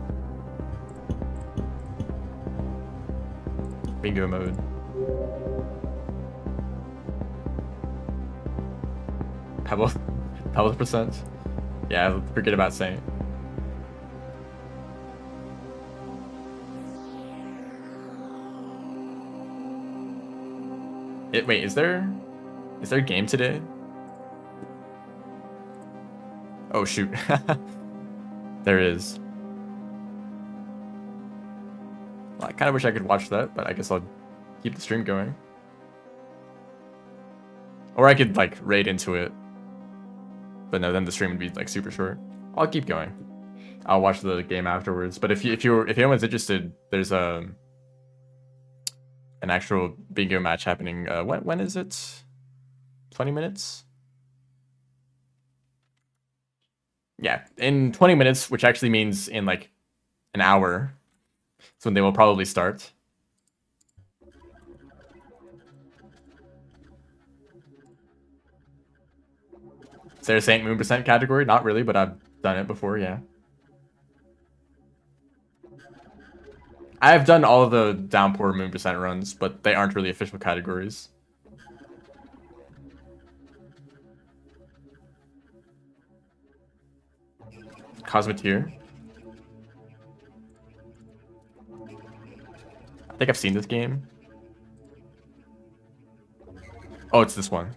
Speaker 1: Bingo mode. Pebble percent? Yeah, forget about Saint. Wait, is there a game today? Oh shoot. There is. Well, I kind of wish I could watch that, but I guess I'll keep the stream going. Or I could like raid into it. But no, then the stream would be like super short. I'll keep going. I'll watch the game afterwards. But if anyone's interested, there's an actual bingo match happening. When is it? 20 minutes? Yeah, in 20 minutes, which actually means in like an hour. That's when they will probably start. Is there a Saint Moon percent category? Not really, but I've done it before, yeah. I've done all of the Downpour Moon percent runs, but they aren't really official categories. Cosmeteer. I think I've seen this game. Oh, it's this one.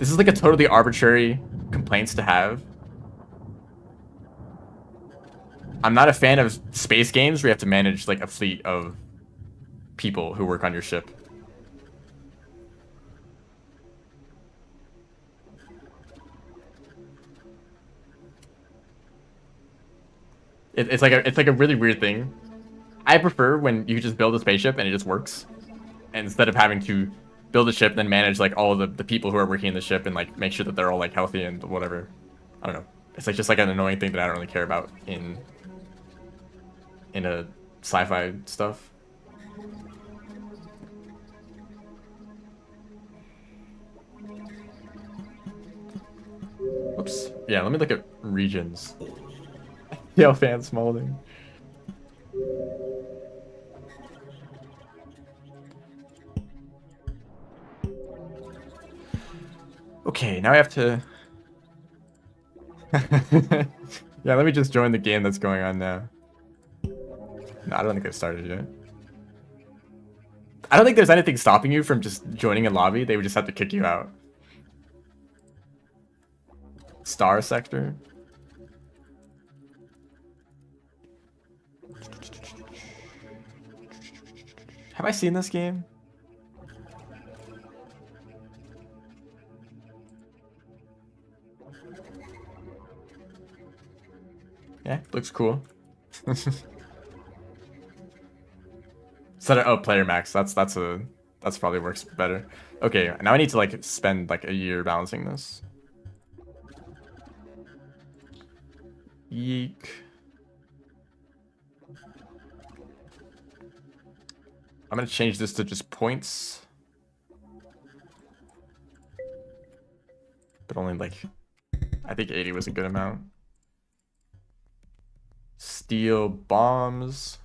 Speaker 1: This is like a totally arbitrary complaints to have. I'm not a fan of space games where you have to manage like a fleet of people who work on your ship. It's like a really weird thing. I prefer when you just build a spaceship and it just works, and instead of having to build a ship, then manage like all of the people who are working in the ship and like make sure that they're all like healthy and whatever. I don't know. It's like just like an annoying thing that I don't really care about in a sci-fi stuff. Oops. Yeah, let me look at regions. Yo, fan Smalding. Okay, now I have to... Yeah, let me just join the game that's going on now. No, I don't think they've started yet. I don't think there's anything stopping you from just joining a lobby. They would just have to kick you out. Star Sector. Have I seen this game? Yeah, looks cool. Set it, oh, player max. That's probably works better. Okay, now I need to like spend like a year balancing this. Yeek. I'm gonna change this to just points. But only like, I think 80 was a good amount. Steel bombs.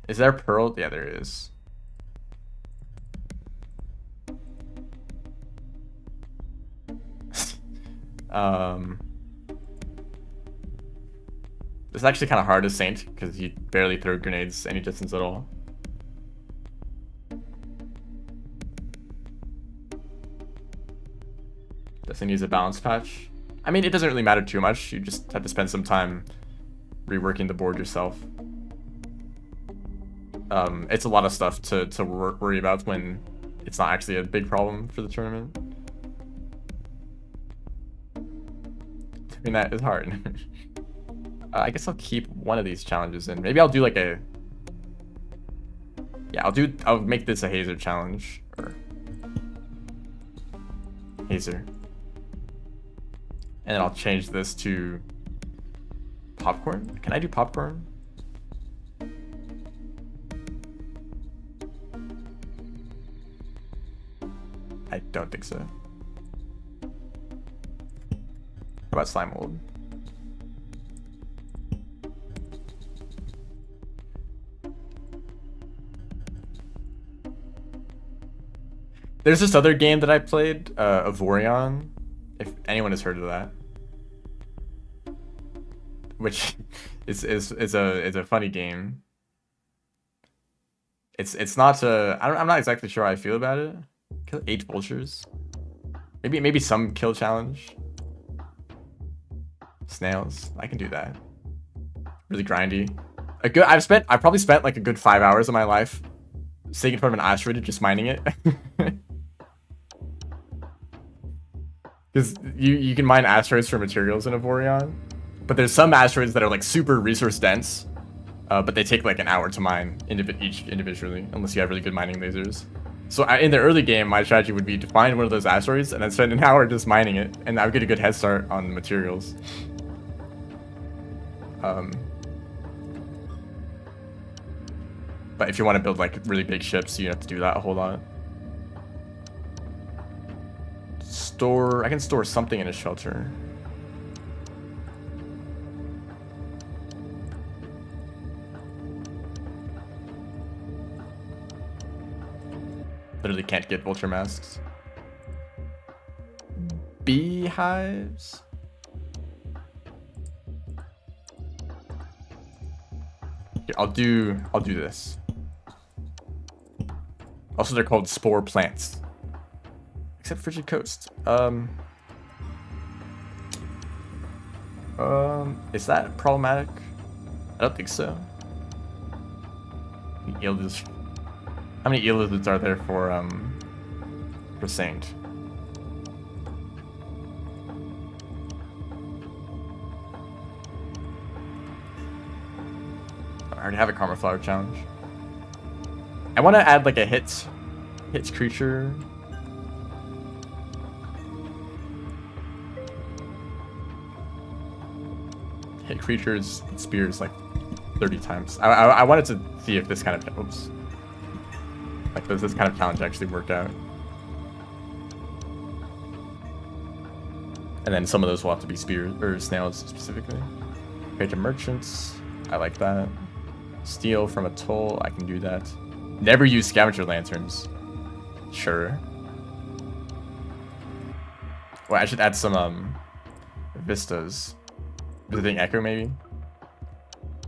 Speaker 1: Is there pearl? Yeah, there is. It's actually kind of hard as Saint because you barely throw grenades any distance at all. This thing needs a balance patch. I mean, it doesn't really matter too much. You just have to spend some time reworking the board yourself. It's a lot of stuff to worry about when it's not actually a big problem for the tournament. I mean, that is hard. I guess I'll keep one of these challenges in. Maybe I'll do like a... Yeah, I'll make this a Hazer challenge. Or... Hazer. And then I'll change this to... Popcorn? Can I do popcorn? I don't think so. How about slime mold? There's this other game that I played, Avorion, if anyone has heard of that. Which is a funny game. It's not I'm not exactly sure how I feel about it. Kill 8 vultures. Maybe some kill challenge. Snails. I can do that. Really grindy. I've probably spent like a good 5 hours of my life sitting in front of an asteroid and just mining it. Because you can mine asteroids for materials in Avorion, but there's some asteroids that are like super resource dense, but they take like an hour to mine each individually, unless you have really good mining lasers. So in the early game, my strategy would be to find one of those asteroids and then spend an hour just mining it, and I would get a good head start on materials. But if you want to build like really big ships, you have to do that a whole lot. I can store something in a shelter. Literally can't get vulture masks. Beehives. Here, I'll do this. Also, they're called spore plants. Except Frigid Coast. Is that problematic? I don't think so. Eel lizards. How many eel lizards are there for Saint? I already have a Karma Flower challenge. I want to add like a hits creature. Hit creatures, spears like 30 times. I wanted to see if this kind of, oops. Like does this kind of challenge actually work out? And then some of those will have to be spears or snails specifically. Page of Merchants, I like that. Steal from a toll, I can do that. Never use Scavenger Lanterns. Sure. Well, I should add some vistas. Visiting Echo, maybe?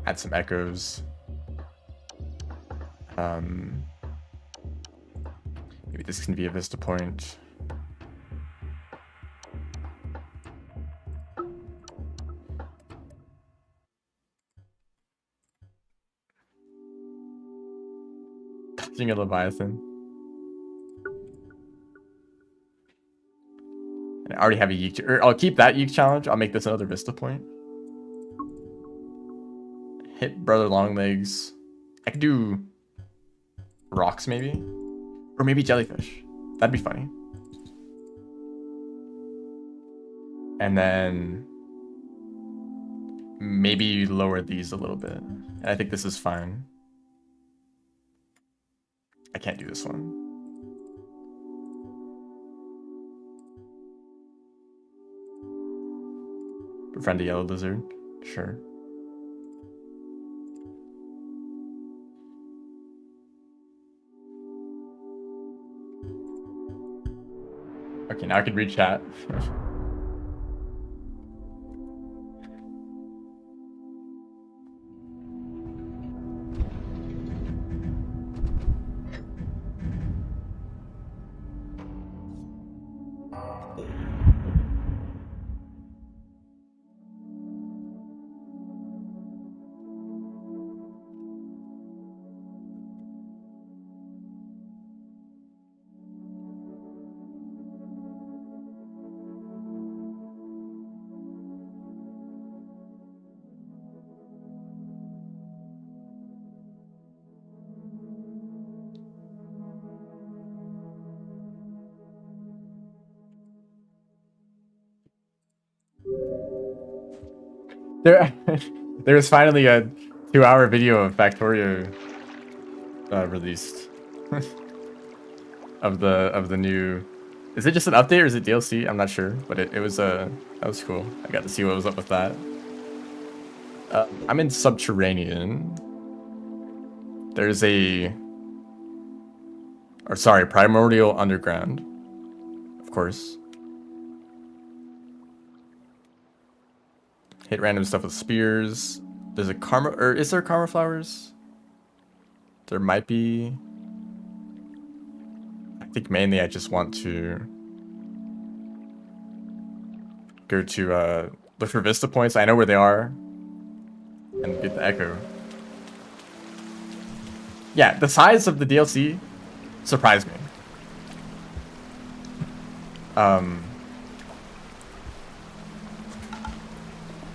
Speaker 1: Add some echoes. Maybe this can be a vista point. Touching a Leviathan. And I already have a Yeek, or I'll keep that Yeek challenge. I'll make this another vista point. Hit Brother Longlegs. I could do rocks maybe, or maybe jellyfish. That'd be funny. And then maybe lower these a little bit. And I think this is fine. I can't do this one. Befriend a yellow lizard, sure. Okay, now I can read chat. There was finally a 2-hour video of Factorio released of the new. Is it just an update or is it DLC? I'm not sure, but it was that was cool. I got to see what was up with that. I'm in Subterranean. There's Primordial Underground, of course. Hit random stuff with spears. There's a karma, or is there karma flowers? There might be. I think mainly I just want to go to look for vista points. I know where they are, and get the echo. Yeah, the size of the DLC surprised me.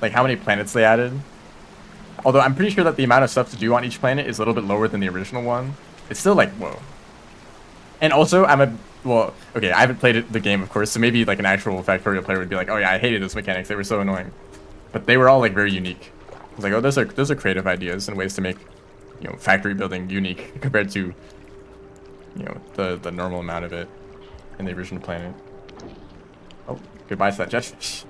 Speaker 1: Like how many planets they added. Although I'm pretty sure that the amount of stuff to do on each planet is a little bit lower than the original one. It's still like, whoa. And also, okay, I haven't played the game, of course, so maybe like an actual Factorio player would be like, oh yeah, I hated those mechanics, they were so annoying. But they were all like very unique. I was like, oh, those are creative ideas and ways to make, you know, factory building unique compared to, you know, the normal amount of it in the original planet. Oh, goodbye to that jetfish.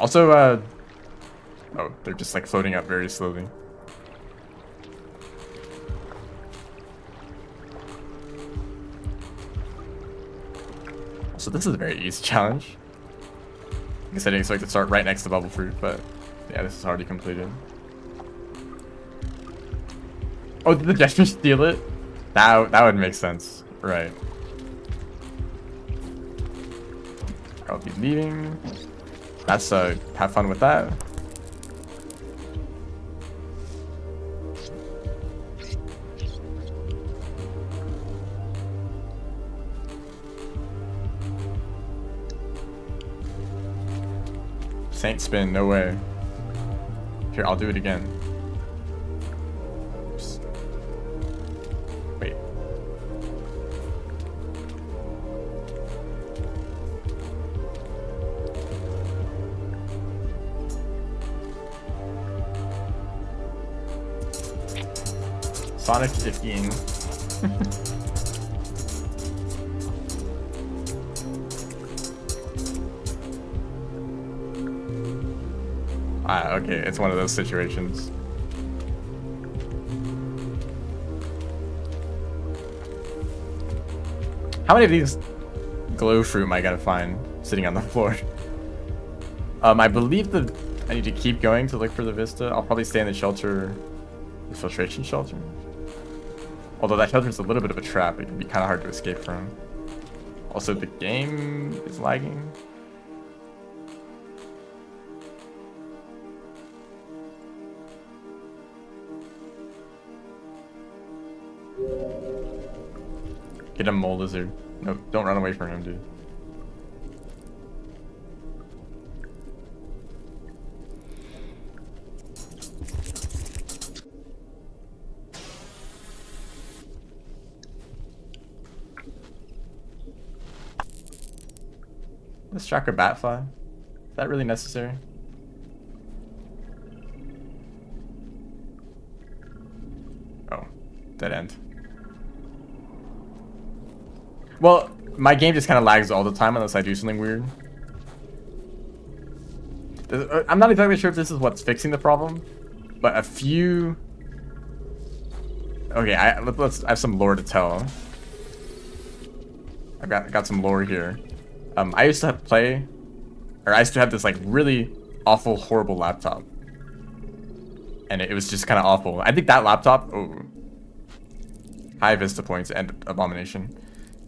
Speaker 1: Also, oh, they're just like floating up very slowly. So this is a very easy challenge. I guess I didn't expect to start right next to Bubble Fruit, but yeah, this is already completed. Oh, did the gesture steal it? That would make sense. Right. I'll be leaving. That's have fun with that. Saint spin, no way. Here, I'll do it again. Oops. Wait. Sonic 15. Ah, okay, it's one of those situations. How many of these glow fruit am I gonna find sitting on the floor? I believe I need to keep going to look for the Vista. I'll probably stay in the shelter, the filtration shelter. Although that shelter is a little bit of a trap, it can be kind of hard to escape from. Also, the game is lagging. Get a mole lizard. No, don't run away from him, dude. Let's track a batfly. Is that really necessary? Oh, dead end. Well, my game just kind of lags all the time unless I do something weird. I'm not exactly sure if this is what's fixing the problem, but a few... Okay, I have some lore to tell. I got some lore here. I used to have this like really awful, horrible laptop, and it was just kind of awful. I think that laptop, high Vista points and Abomination.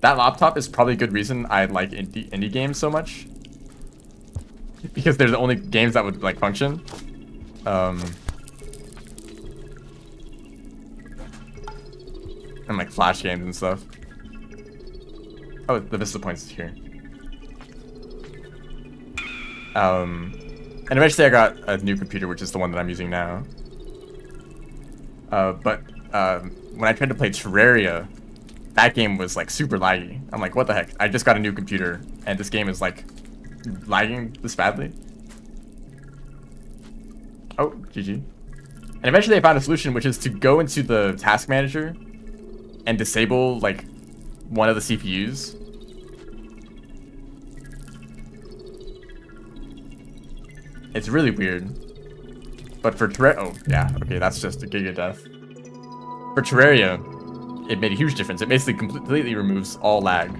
Speaker 1: That laptop is probably a good reason I like indie games so much, because they're the only games that would like function. And like Flash games and stuff. Oh, the Vista points is here. And eventually I got a new computer, which is the one that I'm using now. But when I tried to play Terraria, that game was like super laggy. I'm like, what the heck? I just got a new computer, and this game is like lagging this badly. Oh, GG. And eventually I found a solution, which is to go into the task manager and disable like one of the CPUs. It's really weird. But for Terraria, oh yeah, okay, that's just a giga death. For Terraria, it made a huge difference. It basically completely removes all lag.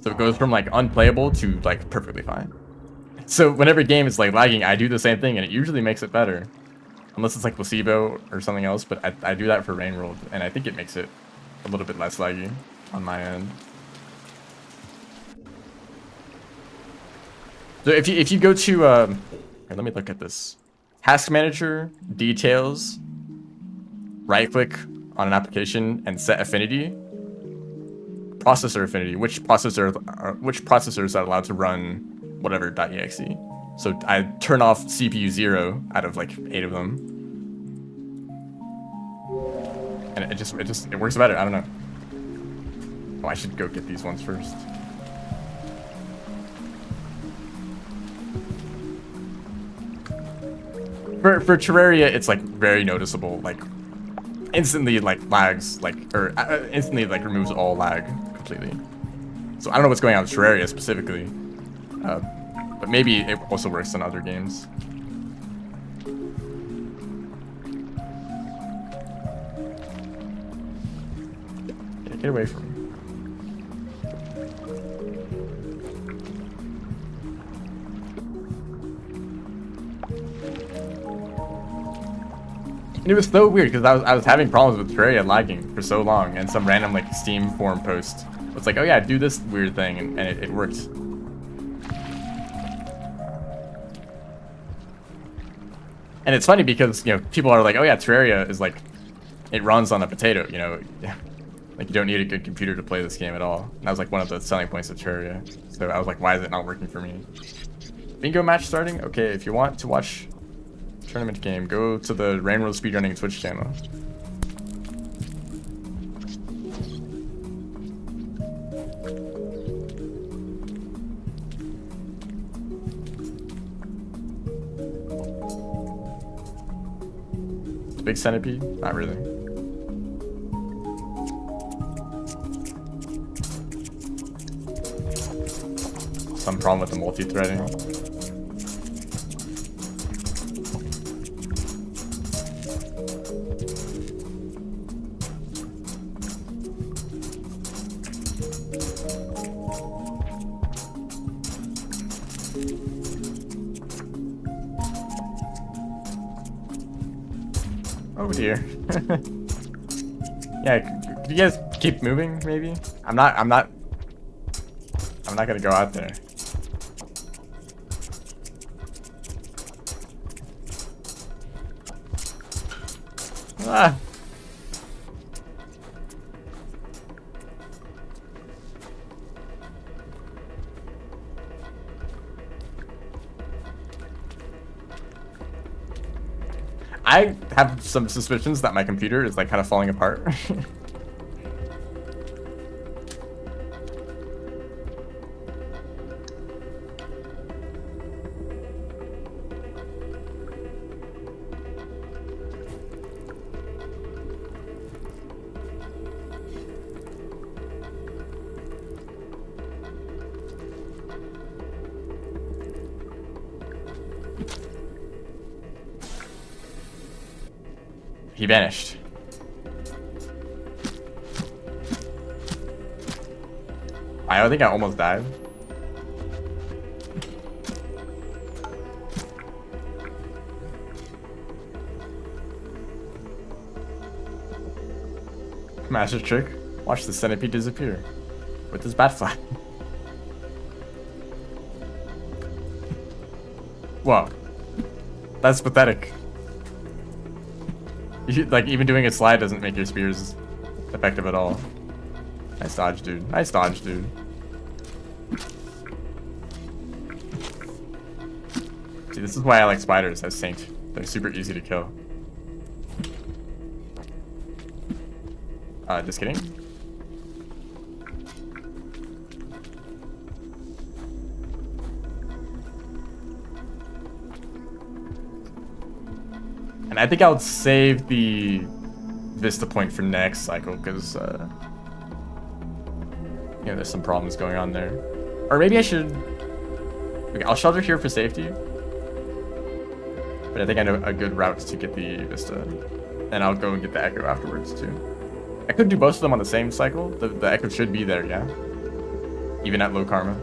Speaker 1: So it goes from like unplayable to like perfectly fine. So whenever a game is like lagging, I do the same thing, and it usually makes it better. Unless it's like placebo or something else, but I do that for Rain World, and I think it makes it a little bit less laggy on my end. So if you go to here, let me look at this. Task Manager, Details, right click on an application and set affinity. Processor affinity, which processors are allowed to run whatever.exe. So I turn off CPU 0 out of like 8 of them. And it works better, I don't know. Oh, I should go get these ones first. For Terraria, it's like very noticeable, like instantly like lags, like, or instantly like removes all lag completely. So I don't know what's going on with Terraria specifically, but maybe it also works in other games. Yeah, get away from me. And it was so weird because I was having problems with Terraria lagging for so long, and some random like Steam forum post was like, oh yeah, do this weird thing, and it worked. And it's funny because, you know, people are like, oh yeah, Terraria is like, it runs on a potato, you know, like you don't need a good computer to play this game at all. And that was like one of the selling points of Terraria. So I was like, why is it not working for me? Bingo match starting? Okay, if you want to watch tournament game, go to the Rainworld Speedrunning Twitch channel. Big centipede? Not really. Some problem with the multi-threading. Oh dear. Yeah, could you guys keep moving, maybe? I'm not gonna go out there. Ah. I have some suspicions that my computer is like kind of falling apart. He vanished. I think I almost died. Master trick. Watch the centipede disappear with his bat flap. Whoa. That's pathetic. Like, even doing a slide doesn't make your spears effective at all. Nice dodge, dude. Nice dodge, dude. See, this is why I like spiders as Saint. They're super easy to kill. Just kidding. And I think I'll save the Vista point for next cycle because, you know, there's some problems going on there. Or maybe I should... Okay, I'll shelter here for safety. But I think I know a good route to get the Vista. And I'll go and get the Echo afterwards, too. I could do both of them on the same cycle. The Echo should be there, yeah? Even at low karma.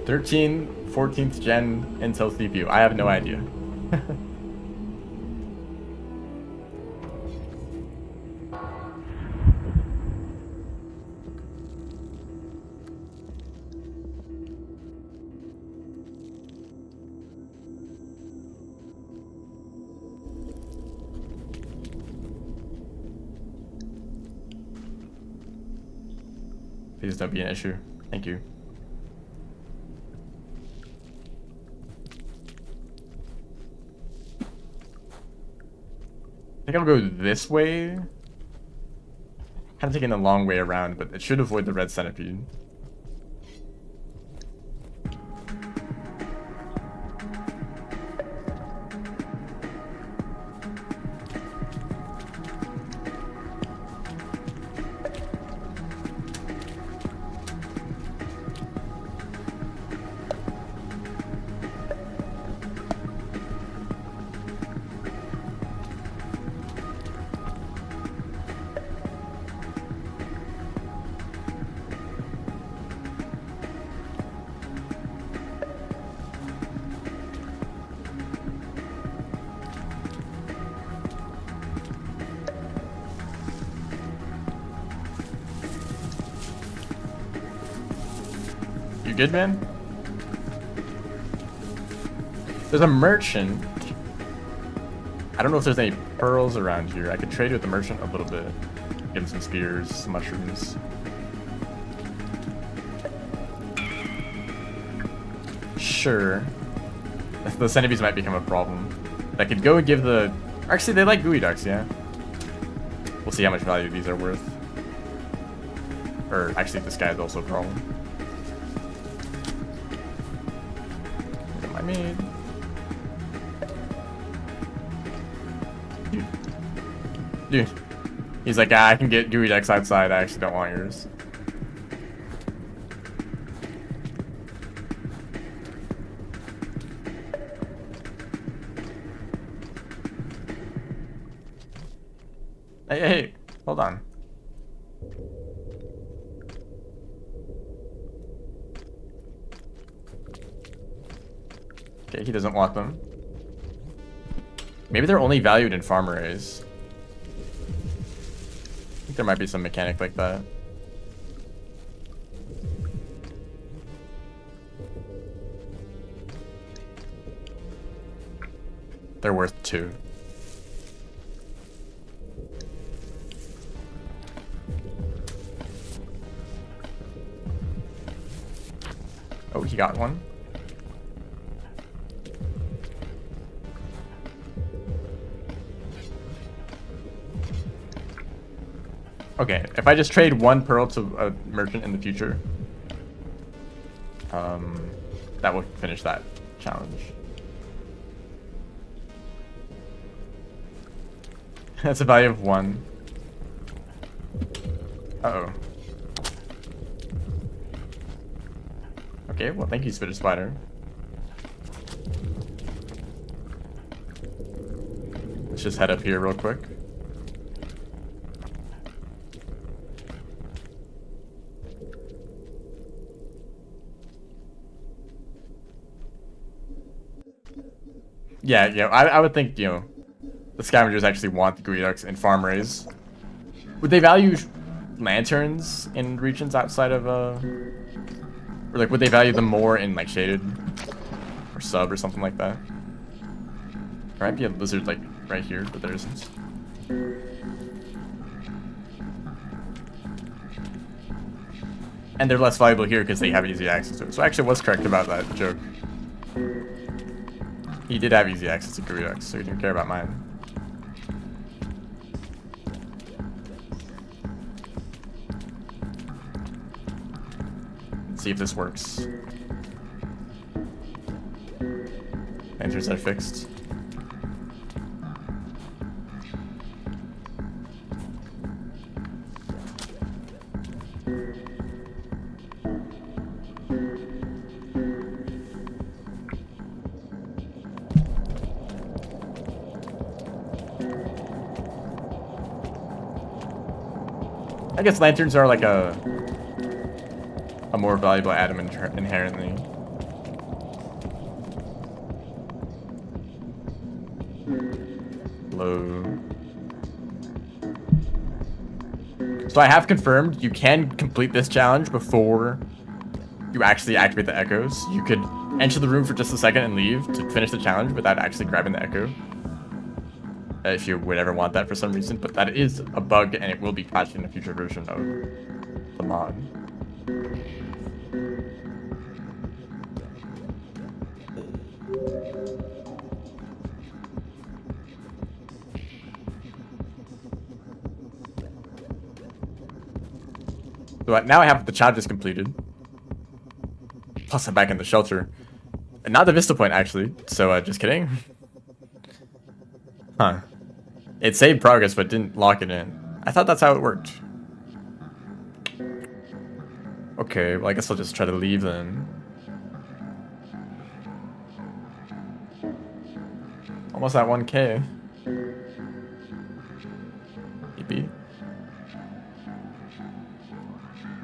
Speaker 1: '13, 14th gen Intel CPU. I have no idea. Please don't be an issue. Thank you. I think I'll go this way. Kind of taking the long way around, but it should avoid the red centipede. good, man? There's a merchant. I don't know if there's any pearls around here. I could trade with the merchant a little bit. Give him some spears, some mushrooms. Sure. The centipedes might become a problem. I could go and give the... Actually, they like gooey ducks, yeah. We'll see how much value these are worth. Or, actually, this guy is also a problem. Look at my maid. Dude. He's like, I can get gooey ducks outside. I actually don't want yours. Hey, hold on. Okay, he doesn't want them. Maybe they're only valued in farm arrays. I think there might be some mechanic like that. They're worth 2. Oh, he got one. Okay, if I just trade 1 pearl to a merchant in the future, that will finish that challenge. That's a value of 1. Uh-oh. Okay, well, thank you, Spitter Spider. Let's just head up here real quick. Yeah, I would think, you know, the scavengers actually want the gooey ducks in farm arrays. Would they value lanterns in regions outside of, or like, would they value them more in, like, shaded or sub or something like that? There might be a lizard, like, right here, but there isn't. And they're less valuable here because they have easy access to it. So I actually was correct about that joke. He did have easy access to gooey ducks, so he didn't care about mine. Let's see if this works. Lanterns are fixed. I guess lanterns are like a more valuable item inherently. Hello. So I have confirmed you can complete this challenge before you actually activate the echoes. You could enter the room for just a second and leave to finish the challenge without actually grabbing the echo. If you would ever want that for some reason, but that is a bug and it will be patched in a future version of the mod. So now I have the challenges completed. Plus I'm back in the shelter. And not the Vista Point actually, so just kidding. Huh. It saved progress, but didn't lock it in. I thought that's how it worked. Okay, well I guess I'll just try to leave then. Almost at 1K. Maybe.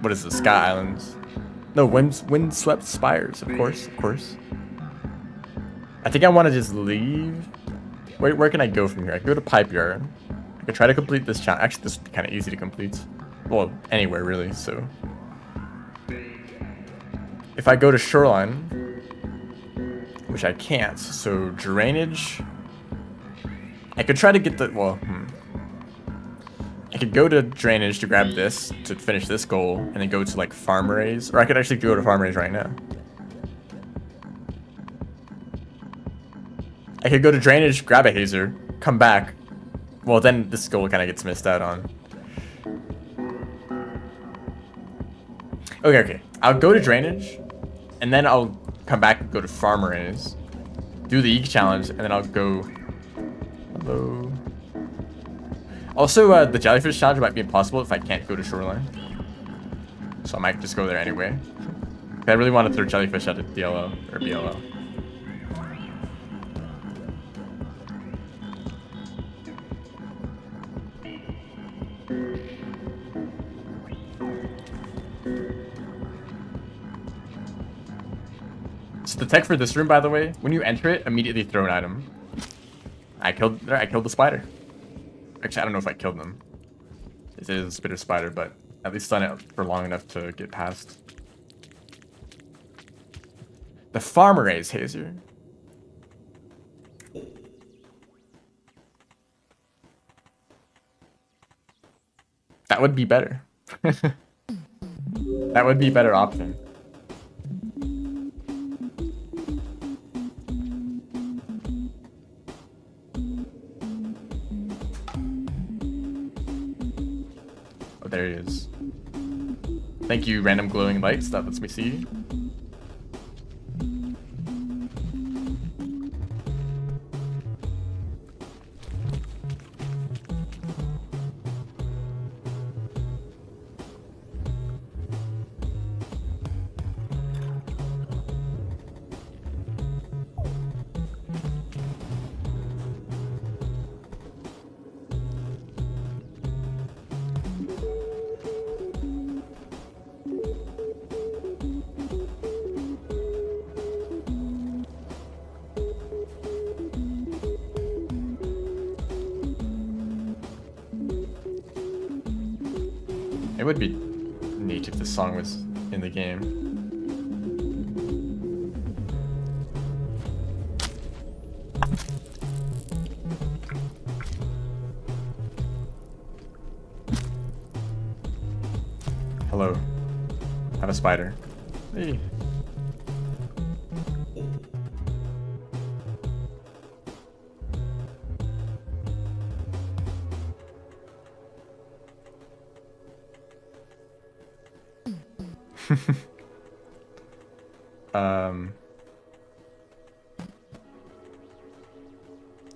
Speaker 1: What is this? Sky Islands? No, windswept spires, of course, of course. I think I want to just leave. Where can I go from here? I can go to Pipe Yard. I can try to complete this challenge. Actually, this is kind of easy to complete. Well, anywhere really, so. if I go to shoreline, which I can't, so drainage. I could try to get the, well, I could go to drainage to grab this to finish this goal, and then go to like farm raise, or I could actually go to farm raise right now. I could go to drainage, grab a hazer, come back. Well, then this goal kind of gets missed out on. Okay. I'll go to drainage, and then I'll come back and go to farm raise, do the Eek challenge, and then I'll go. Hello. Also, the jellyfish challenge might be impossible if I can't go to shoreline. So I might just go there anyway. I really want to throw jellyfish at a DLL or BLL. So the tech for this room, by the way, when you enter it, immediately throw an item. I killed the spider. Actually, I don't know if I killed them. It is a spitter spider, but at least done it for long enough to get past. The farmer raise hazer. That would be better. That would be a better option. There he is. Thank you, random glowing lights. That lets me see. It would be neat if this song was in the game. Hello. Have a spider. Hey.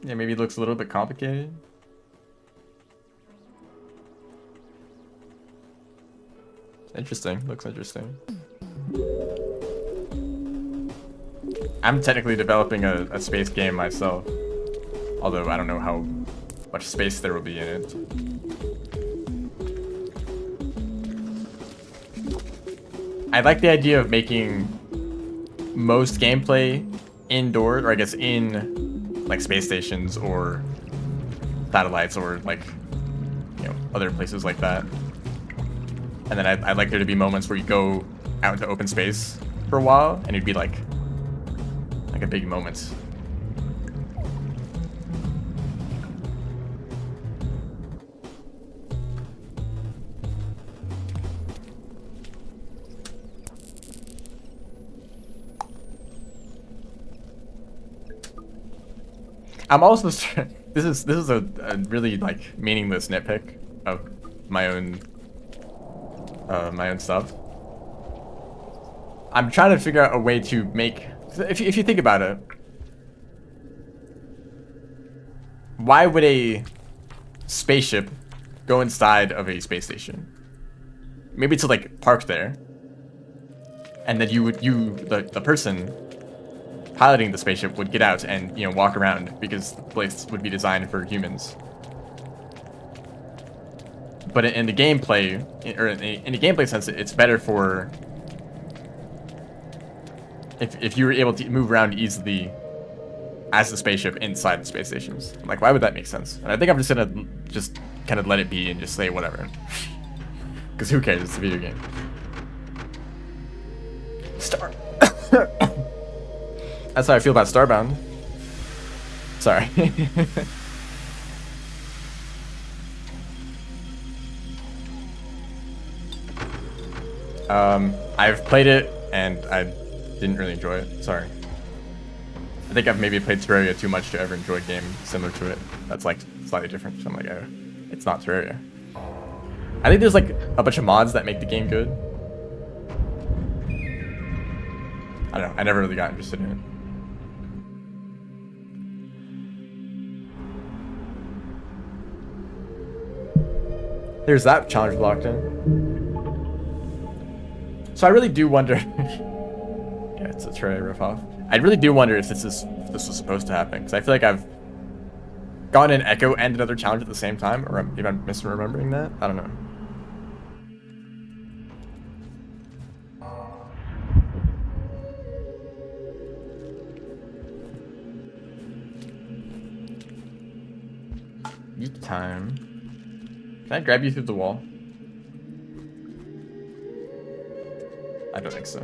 Speaker 1: Yeah, maybe it looks a little bit complicated. Interesting. Looks interesting. I'm technically developing a space game myself, although I don't know how much space there will be in it. I like the idea of making most gameplay indoors, or I guess in like space stations or satellites or like, you know, other places like that. And then I'd like there to be moments where you go out into open space for a while and it'd be like a big moment. I'm also this is a really like meaningless nitpick of my own stuff. I'm trying to figure out a way to make, if you think about it, why would a spaceship go inside of a space station? Maybe to like park there, and then the person piloting the spaceship would get out and, you know, walk around because the place would be designed for humans. But in the gameplay, or in the gameplay sense, it's better for if you were able to move around easily as the spaceship inside the space stations. Like, why would that make sense? And I think I'm just gonna kind of let it be and just say whatever, because who cares? It's a video game. Start. That's how I feel about Starbound. Sorry. I've played it and I didn't really enjoy it. Sorry. I think I've maybe played Terraria too much to ever enjoy a game similar to it. That's like slightly different. So I'm like, oh, it's not Terraria. I think there's like a bunch of mods that make the game good. I don't know. I never really got interested in it. There's that challenge locked in. So I really do wonder. Yeah, it's a Terraria ripoff. I really do wonder if this was supposed to happen, because I feel like I've gotten an Echo and another challenge at the same time, or maybe I'm misremembering that. I don't know. Eat time. Can I grab you through the wall? I don't think so.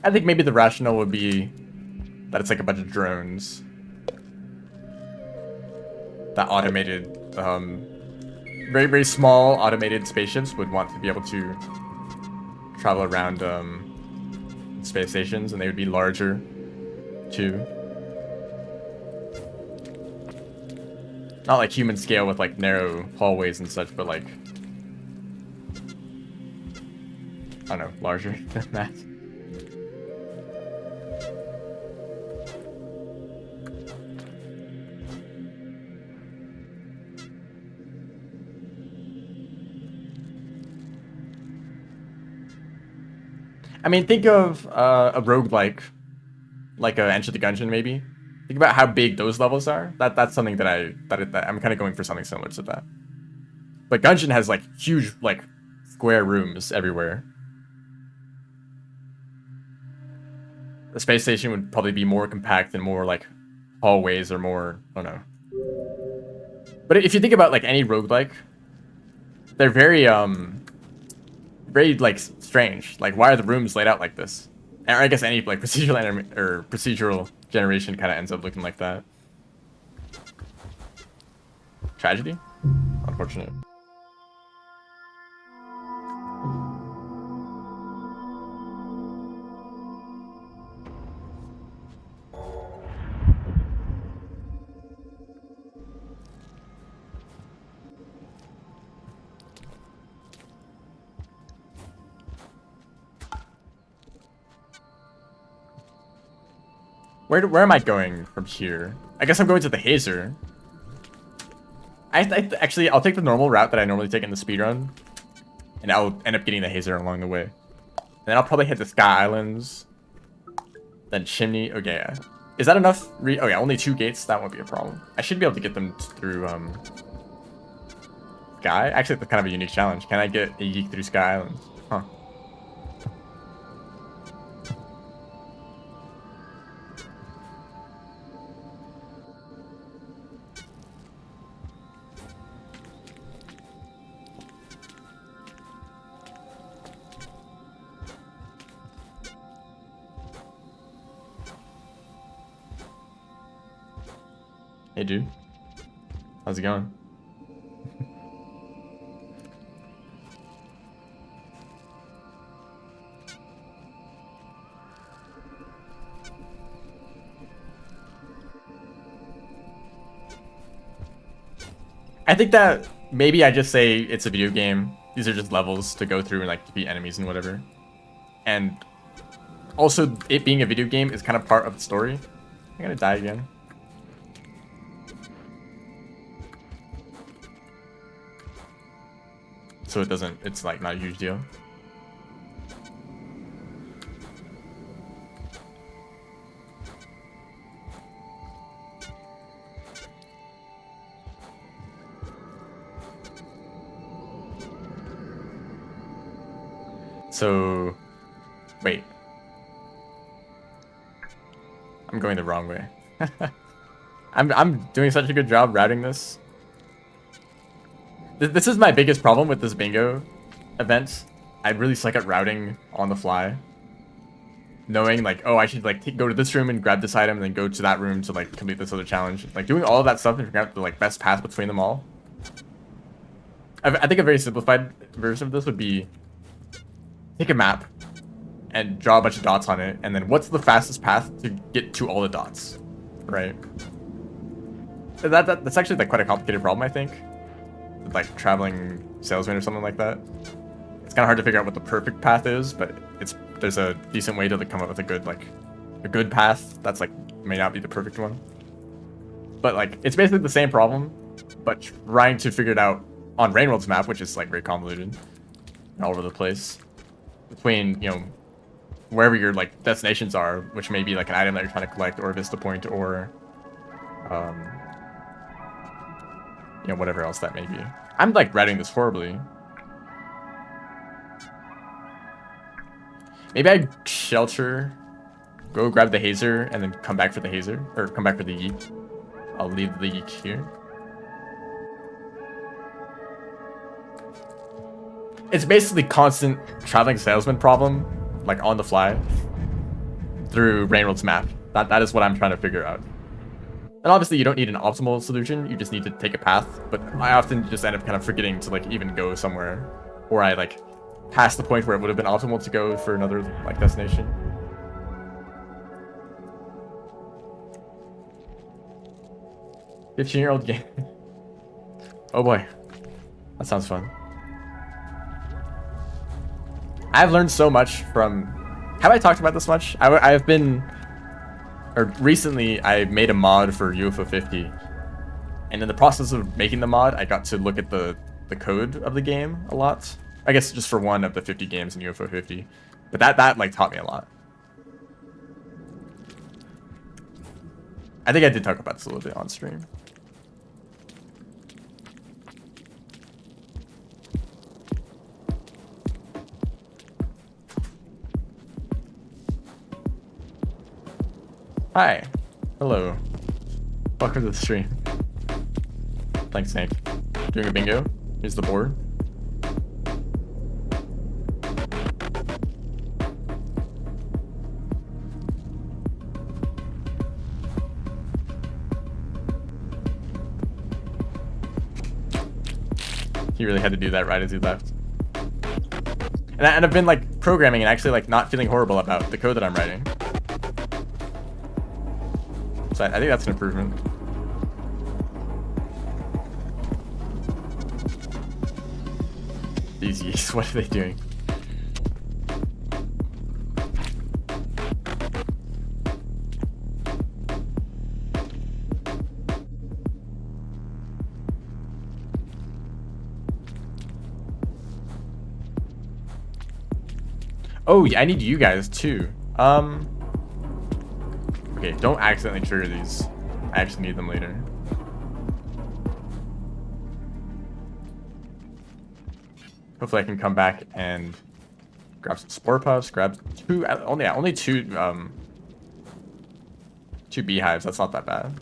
Speaker 1: I think maybe the rationale would be that it's like a bunch of drones that automated, very, very small automated spaceships would want to be able to travel around space stations, and they would be larger too. Not like human scale with like narrow hallways and such, but like, I don't know, larger than that. I mean, think of a roguelike, like a Enter the Gungeon, maybe. Think about how big those levels are. That's something that I'm kind of going for something similar to that. But Gungeon has like huge, like square rooms everywhere. The space station would probably be more compact and more like hallways or more, I don't know. But if you think about like any roguelike, they're very very like strange. Like, why are the rooms laid out like this? Or I guess any like procedural generation kind of ends up looking like that. Tragedy? Unfortunate. Where am I going from here? I guess I'm going to the Hazer. Actually, I'll take the normal route that I normally take in the speedrun, and I'll end up getting the Hazer along the way. And then I'll probably hit the Sky Islands, then Chimney. Okay, yeah. Is that enough? Oh yeah, only 2 gates. That won't be a problem. I should be able to get them through Sky. Actually, that's kind of a unique challenge. Can I get a yeek through Sky Islands? Huh. Hey dude, how's it going? I think that maybe I just say it's a video game. These are just levels to go through and like defeat enemies and whatever. And also, it being a video game is kind of part of the story. I'm gonna die again. So it doesn't, it's like not a huge deal. So, wait. I'm going the wrong way. I'm doing such a good job routing this. This is my biggest problem with this bingo event. I really suck at routing on the fly. Knowing like, oh, I should like go to this room and grab this item, and then go to that room to like complete this other challenge. Like doing all of that stuff and figuring out the like best path between them all. I think a very simplified version of this would be take a map and draw a bunch of dots on it, and then what's the fastest path to get to all the dots, right? That's actually like quite a complicated problem, I think. With, like traveling salesman or something like that. It's kind of hard to figure out what the perfect path is, but there's a decent way to like, come up with a good path that's like may not be the perfect one. But like it's basically the same problem, but trying to figure it out on Rainworld's map, which is like very convoluted and all over the place. Between, you know, wherever your like destinations are, which may be like an item that you're trying to collect, or a vista point, or you know, whatever else that may be. I'm like writing this horribly. Maybe I shelter, go grab the hazer, and then come back for the hazer, or come back for the yeet. I'll leave the yeet here. It's basically constant traveling salesman problem, like on the fly, through Rainworld's map. That is what I'm trying to figure out. And obviously you don't need an optimal solution, you just need to take a path, but I often just end up kind of forgetting to like even go somewhere, or I like past the point where it would have been optimal to go for another like destination. "15-year-old game." Oh boy, that sounds fun. I've learned so much from... Have I talked about this much? I've been... Or recently, I made a mod for UFO 50. And in the process of making the mod, I got to look at the code of the game a lot. I guess just for one of the 50 games in UFO 50. But that like taught me a lot. I think I did talk about this a little bit on stream. Hi. Hello. Welcome to the stream. Thanks, Snake. Doing a bingo. Here's the board. He really had to do that right as he left. And I've been like programming and actually like not feeling horrible about the code that I'm writing. So I think that's an improvement. These yeast, what are they doing? Oh, yeah, I need you guys too. Okay, don't accidentally trigger these. I actually need them later. Hopefully I can come back and grab some Spore Puffs, grab only two beehives. That's not that bad.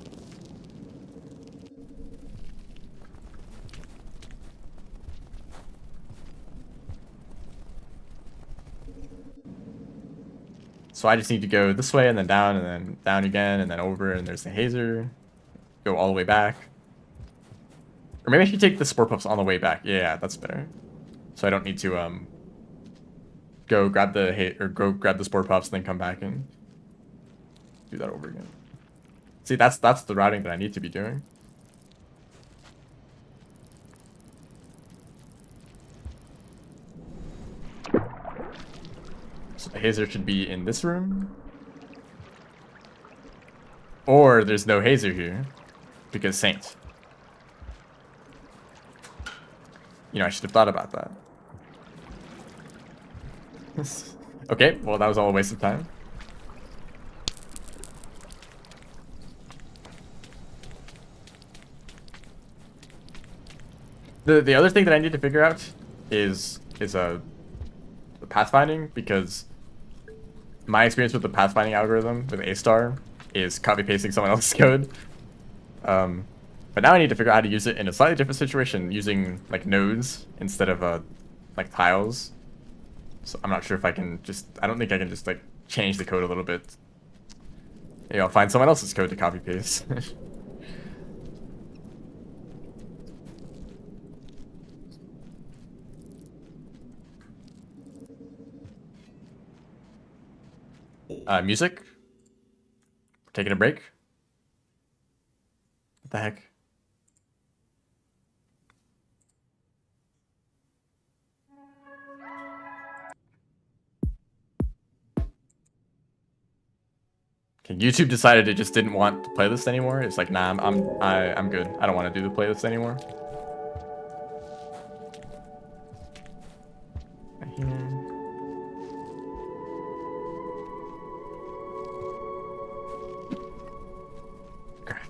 Speaker 1: So I just need to go this way and then down again and then over, and there's the hazer. Go all the way back. Or maybe I should take the Spore Puffs on the way back. Yeah, that's better. So I don't need to go grab the Spore Puffs and then come back and do that over again. See, that's the routing that I need to be doing. So the hazer should be in this room. Or there's no hazer here because Saint. You know, I should have thought about that. Okay, well that was all a waste of time. The other thing that I need to figure out is the pathfinding, because my experience with the pathfinding algorithm with A-Star is copy pasting someone else's code. But now I need to figure out how to use it in a slightly different situation, using like nodes instead of like tiles. So I'm not sure if I can just, I don't think I can just like change the code a little bit. Maybe I'll find someone else's code to copy paste. Music? Taking a break? What the heck? Okay, YouTube decided it just didn't want the playlist anymore. It's like, nah, I'm good. I don't want to do the playlist anymore. Right here.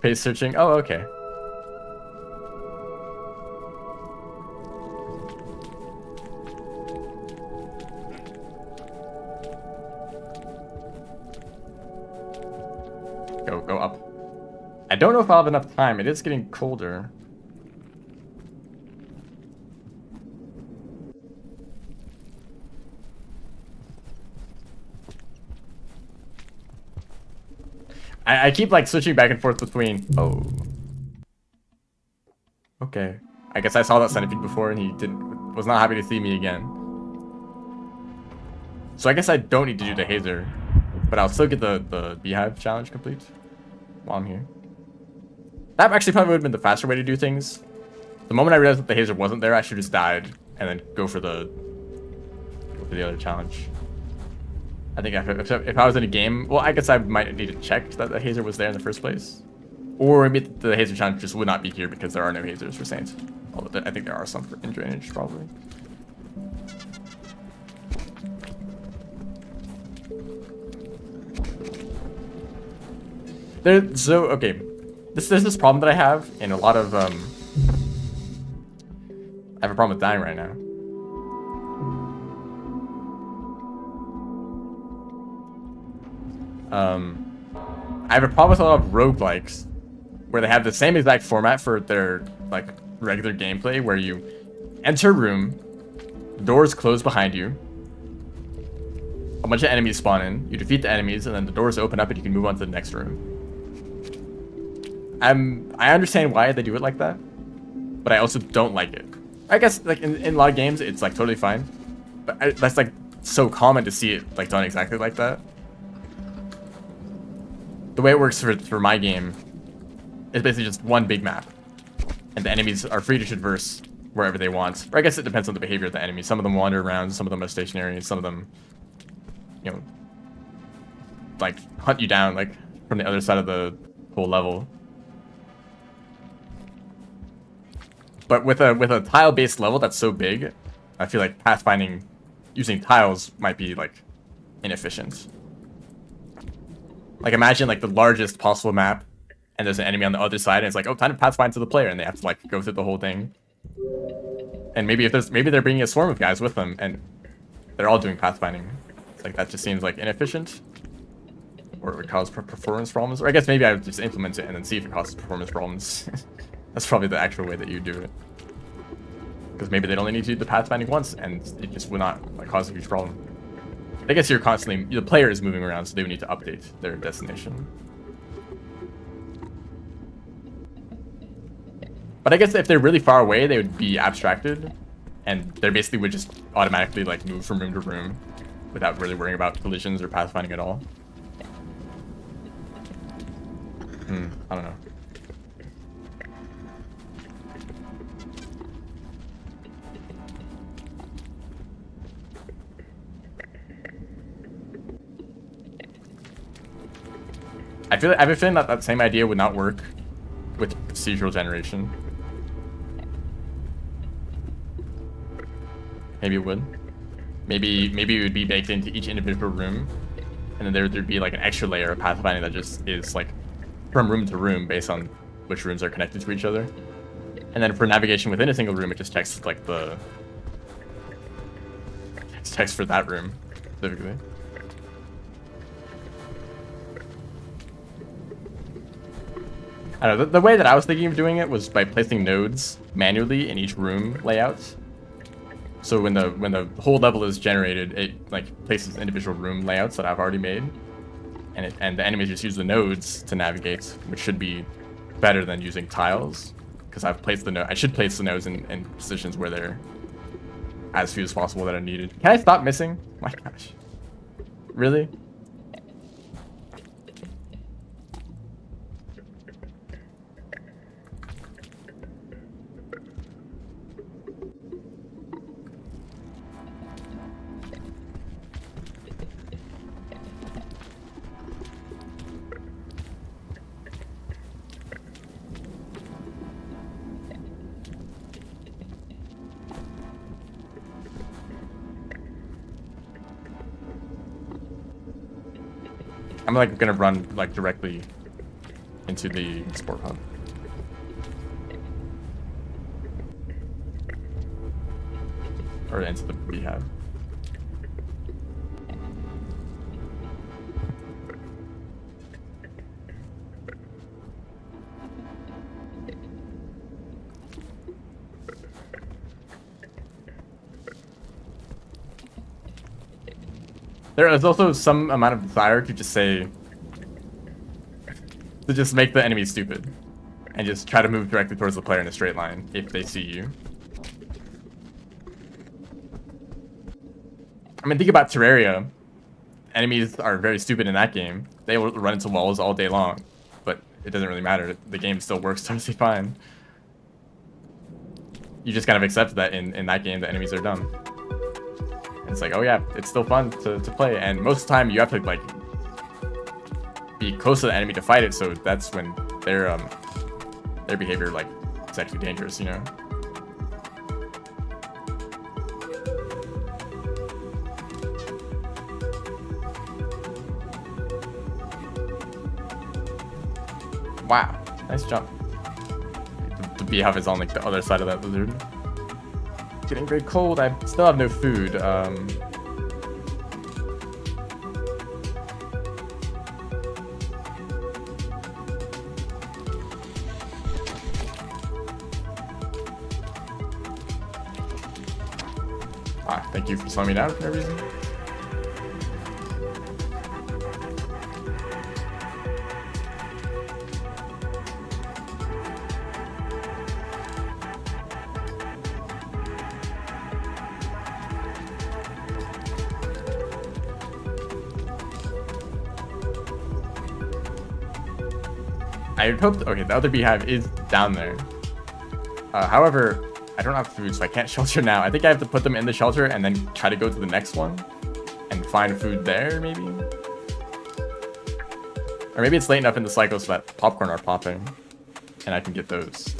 Speaker 1: Paste searching. Oh, okay. Go up. I don't know if I'll have enough time. It is getting colder. I keep like switching back and forth between. Oh. Okay. I guess I saw that centipede before and he was not happy to see me again. So I guess I don't need to do the hazer, but I'll still get the beehive challenge complete while I'm here. That actually probably would have been the faster way to do things. The moment I realized that the hazer wasn't there, I should have just died and then go for the other challenge. I think if I was in a game, well, I guess I might need to check that the hazer was there in the first place. Or maybe the hazer challenge just would not be here because there are no hazers for Saints. Although I think there are some in drainage, probably. Okay. There's this problem that I have in a lot of, I have a problem with dying right now. I have a problem with a lot of roguelikes where they have the same exact format for their like regular gameplay, where you enter a room, doors close behind you, a bunch of enemies spawn in, you defeat the enemies, and then the doors open up and you can move on to the next room. I understand why they do it like that, but I also don't like it. I guess like in a lot of games it's like totally fine, but that's like so common to see it like done exactly like that. The way it works for my game is basically just one big map, and the enemies are free to traverse wherever they want. Or I guess it depends on the behavior of the enemy. Some of them wander around, some of them are stationary, some of them, you know, like hunt you down like from the other side of the whole level. But with a tile-based level that's so big, I feel like pathfinding using tiles might be like inefficient. Like imagine like the largest possible map, and there's an enemy on the other side, and it's like, oh, time to pathfind to the player, and they have to like go through the whole thing. And maybe they're bringing a swarm of guys with them, and they're all doing pathfinding. It's like that just seems like inefficient, or it would cause performance problems. Or I guess maybe I would just implement it and then see if it causes performance problems. That's probably the actual way that you do it. Because maybe they'd only need to do the pathfinding once, and it just would not like cause a huge problem. I guess you're constantly, the player is moving around, so they would need to update their destination. But I guess if they're really far away, they would be abstracted, and they basically would just automatically like move from room to room without really worrying about collisions or pathfinding at all. I don't know. I have a feeling that that same idea would not work with procedural generation. Maybe it would. Maybe it would be baked into each individual room, and then there'd be like an extra layer of pathfinding that just is like from room to room based on which rooms are connected to each other. And then for navigation within a single room, it just checks like the text for that room specifically. I don't know, the way that I was thinking of doing it was by placing nodes manually in each room layout. So when the whole level is generated, it like places individual room layouts that I've already made, and the enemies just use the nodes to navigate, which should be better than using tiles, because I've placed the I should place the nodes in positions where they're as few as possible that are needed. Can I stop missing? My gosh, really? I'm like gonna run like directly into the sport hub. Or into the beehive. There is also some amount of desire to just say, to just make the enemy stupid, and just try to move directly towards the player in a straight line if they see you. I mean, think about Terraria. Enemies are very stupid in that game. They will run into walls all day long, but it doesn't really matter. The game still works totally fine. You just kind of accept that in that game the enemies are dumb. It's like, oh yeah, it's still fun to play, and most of the time you have to like be close to the enemy to fight it, so that's when their behavior like is actually dangerous, you know. Wow, nice jump. The beehive is on like the other side of that lizard. Getting very cold. I still have no food. Thank you for slowing me down for no reason. I had hoped, okay, the other beehive is down there. However, I don't have food, so I can't shelter now. I think I have to put them in the shelter and then try to go to the next one and find food there, maybe? Or maybe it's late enough in the cycle so that popcorn are popping and I can get those.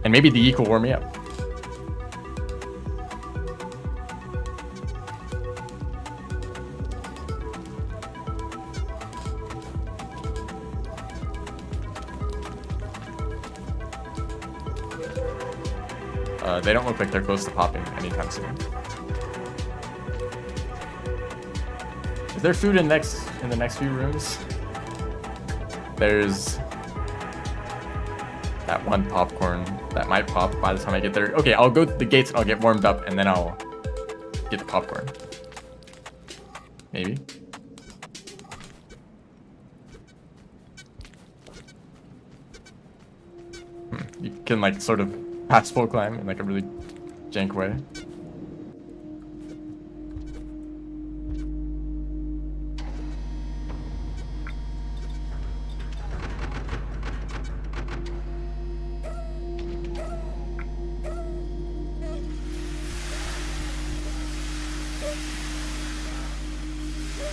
Speaker 1: And maybe the eek will warm me up. They don't look like they're close to popping anytime soon. Is there food in the next few rooms? There's that one popcorn that might pop by the time I get there. Okay, I'll go to the gates and I'll get warmed up and then I'll get the popcorn. Maybe. You can like sort of pass full climb in like a really jank way.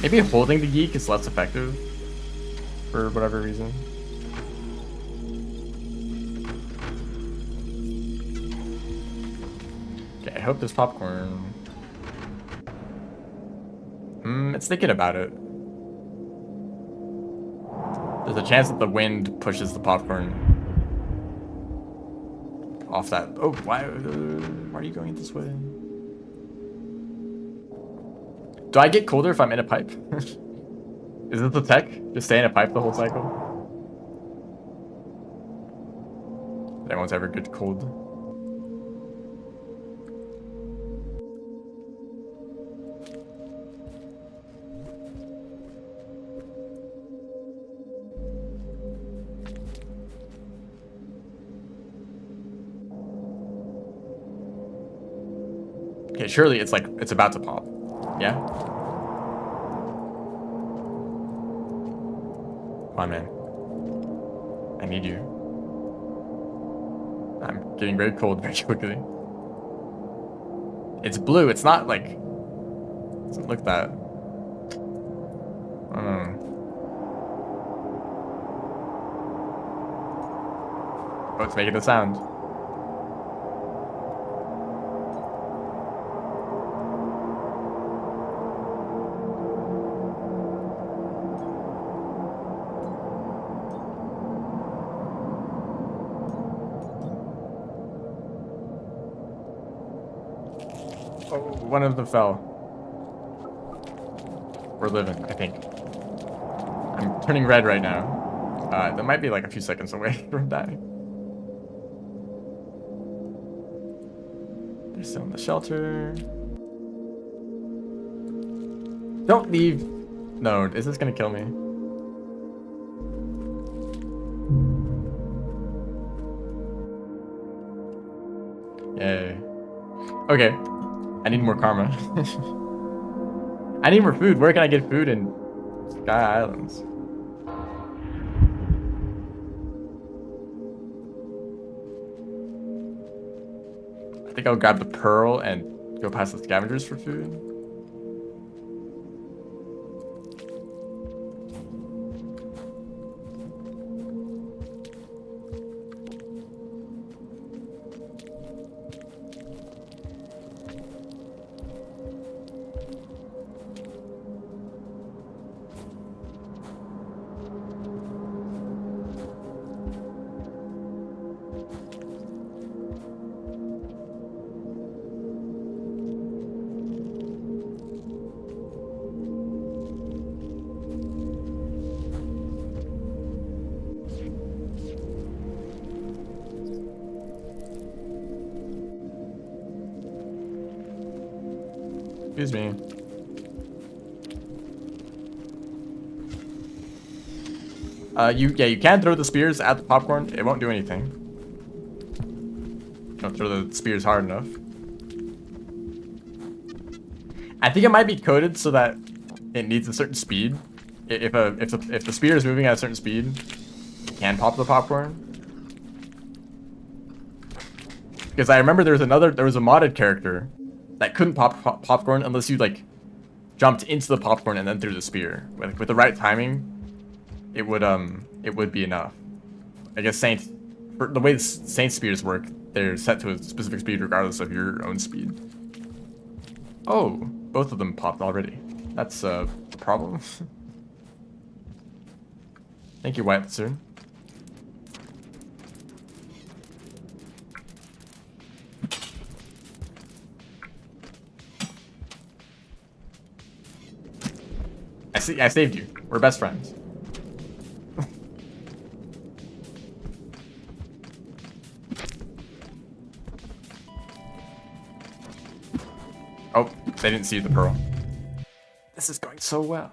Speaker 1: Maybe holding the geek is less effective for whatever reason. Okay, I hope there's popcorn. It's thinking about it. There's a chance that the wind pushes the popcorn off that. Oh, why are you going this way? Do I get colder if I'm in a pipe? Is this the tech? Just stay in a pipe the whole cycle? one's ever good cold. Okay, surely it's like, it's about to pop. Yeah? Come on, man. I need you. I'm getting very cold very quickly. It's blue, it's not like... It doesn't look that... I don't know. Oh, it's making a sound. Oh, one of them fell. We're living, I think. I'm turning red right now. That might be like a few seconds away from dying. They're still in the shelter. Don't leave. No, is this gonna kill me? Yay. Okay. I need more karma. I need more food. Where can I get food in Sky Islands? I think I'll grab the pearl and go past the scavengers for food. Excuse me. You can throw the spears at the popcorn. It won't do anything. Don't throw the spears hard enough. I think it might be coded so that it needs a certain speed. If the spear is moving at a certain speed, it can pop the popcorn. Because I remember there was a modded character that couldn't pop popcorn unless you like jumped into the popcorn and then threw the spear. With the right timing, it would be enough. I guess the way Saint spears work, they're set to a specific speed regardless of your own speed. Oh, both of them popped already. That's a problem. Thank you, White Lizard. I saved you. We're best friends. Oh, they didn't see the pearl. This is going so well.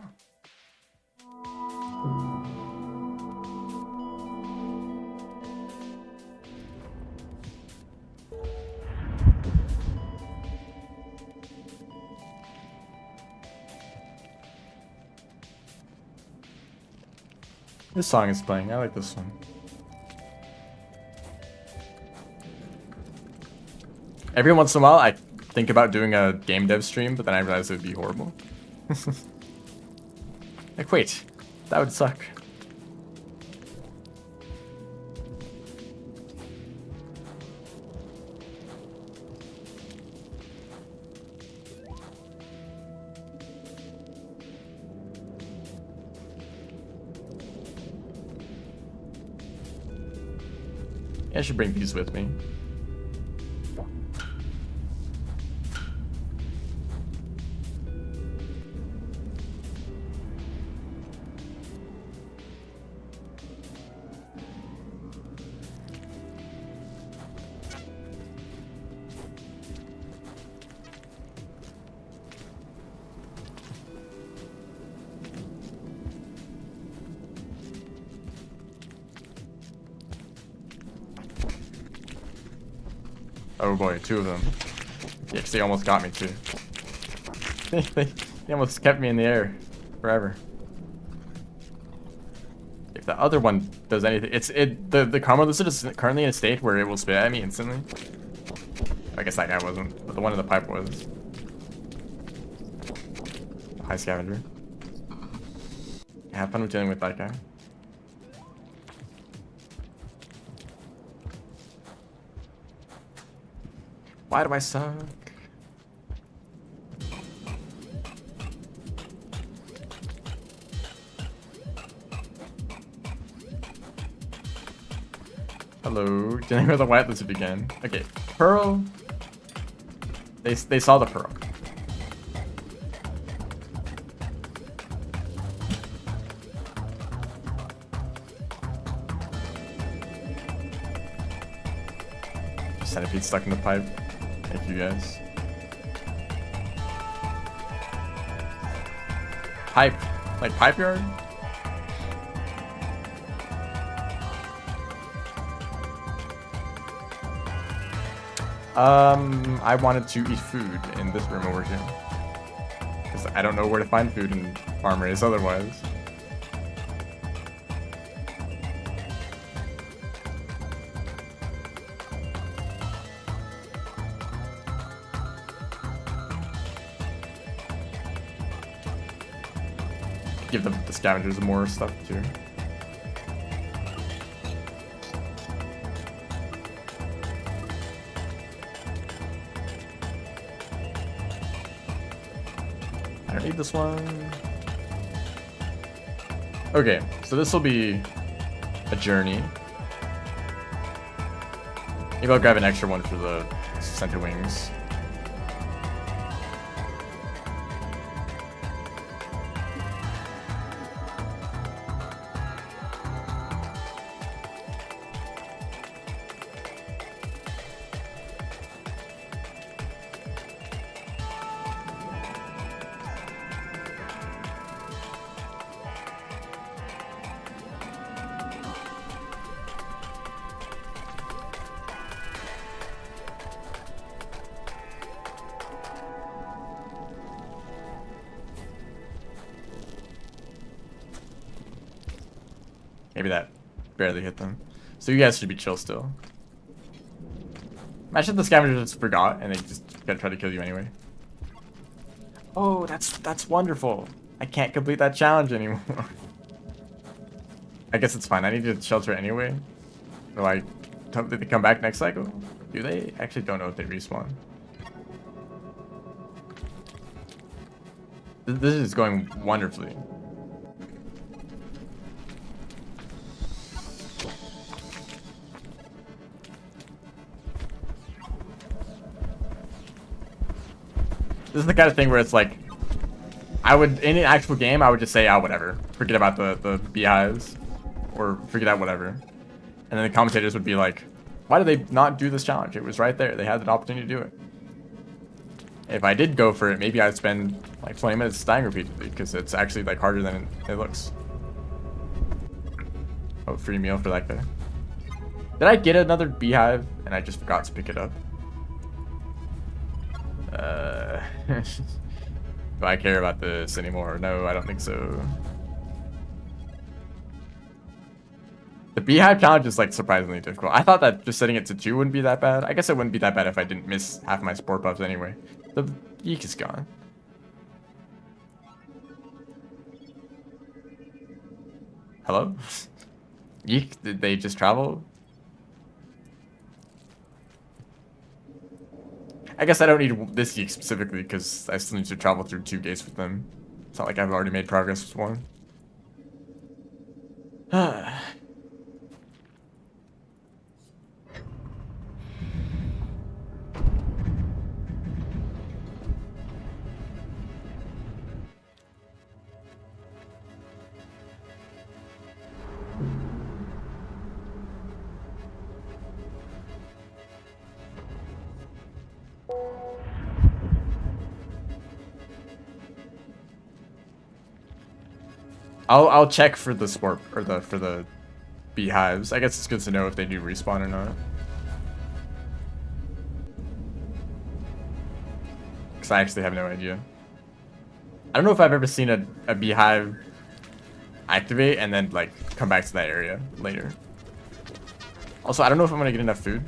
Speaker 1: This song is playing. I like this one. Every once in a while, I think about doing a game dev stream, but then I realize it would be horrible. Like, wait, that would suck. I should bring these with me. Oh boy, 2 of them. Yeah, 'cause they almost got me too. they almost kept me in the air forever. If the other one does anything, the Karma Lizard is currently in a state where it will spit at me instantly. I guess that guy wasn't, but the one in the pipe was. Hi, Scavenger. Have fun with dealing with that guy. Why do I suck? Hello, dealing with a white lizard again. Okay, Pearl. They saw the Pearl. Centipede stuck in the pipe. Thank you guys. Pipe, like pipe yard. I wanted to eat food in this room over here. Because I don't know where to find food in farm race otherwise. Give the scavengers more stuff too. I don't need this one. Okay, so this will be a journey. Maybe I'll grab an extra one for the center wings. Maybe that barely hit them. So you guys should be chill still. Imagine the scavengers just forgot and they just gotta try to kill you anyway. Oh, that's wonderful. I can't complete that challenge anymore. I guess it's fine. I need to shelter anyway. Do they come back next cycle? Do they? I actually don't know if they respawn. This is going wonderfully. This is the kind of thing where it's like, in an actual game, I would just say, oh, whatever. Forget about the beehives. Or forget out whatever. And then the commentators would be like, why did they not do this challenge? It was right there. They had the opportunity to do it. If I did go for it, maybe I'd spend like 20 minutes dying repeatedly, because it's actually like harder than it looks. Oh, free meal for that guy. Did I get another beehive and I just forgot to pick it up? Do I care about this anymore? No, I don't think so. The beehive challenge is like surprisingly difficult. I thought that just setting it to 2 wouldn't be that bad. I guess it wouldn't be that bad if I didn't miss half my spore puffs anyway. The yeek is gone. Hello? Yeek, did they just travel? I guess I don't need this yeek specifically because I still need to travel through 2 gates with them. It's not like I've already made progress with 1. I'll check for the sport or for the beehives. I guess it's good to know if they do respawn or not. Because I actually have no idea. I don't know if I've ever seen a beehive activate and then like come back to that area later. Also, I don't know if I'm gonna get enough food.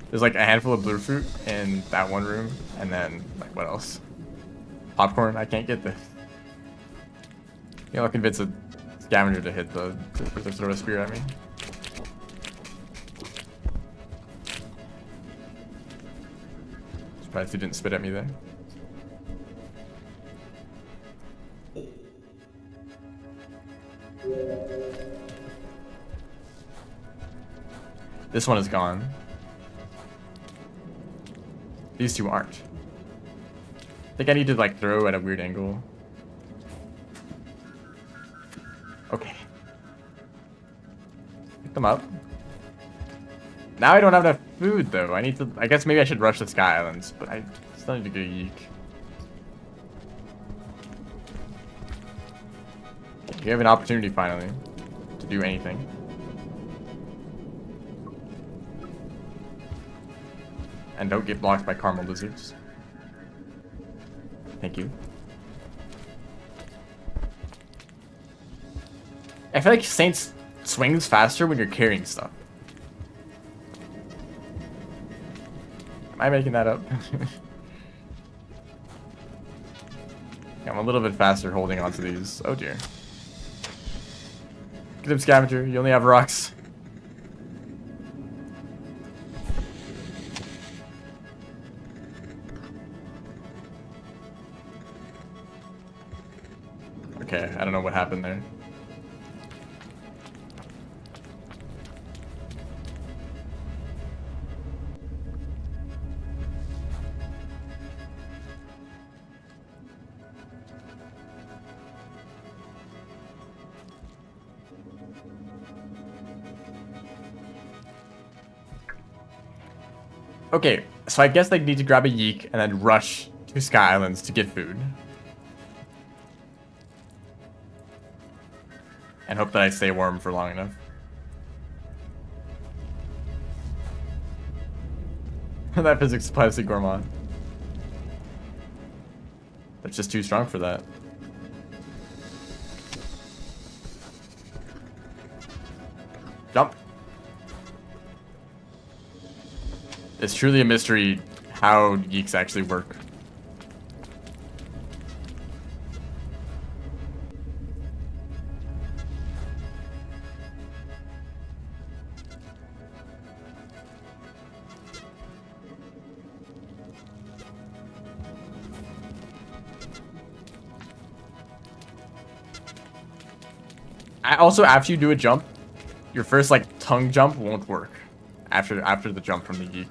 Speaker 1: There's like a handful of blue fruit in that one room, and then like what else? Popcorn. I can't get this. You know, I'll convince a scavenger to hit to throw a spear at me. Surprised he didn't spit at me then. This one is gone. These two aren't. I think I need to like throw at a weird angle. Okay. Pick them up. Now I don't have enough food though. I need to, I guess maybe I should rush the Sky Islands, but I still need to get a yeek. You have an opportunity finally to do anything. And don't get blocked by caramel lizards. Thank you. I feel like Saints swings faster when you're carrying stuff. Am I making that up? Yeah, I'm a little bit faster holding onto these. Oh dear. Get him, Scavenger. You only have rocks. Okay, I don't know what happened there. Okay, so I guess they need to grab a yeek and then rush to Sky Islands to get food. And hope that I stay warm for long enough. That physics applies to Gourmand. That's just too strong for that. Jump. It's truly a mystery how yeeks actually work. Also, after you do a jump, your first like tongue jump won't work after the jump from the yeek.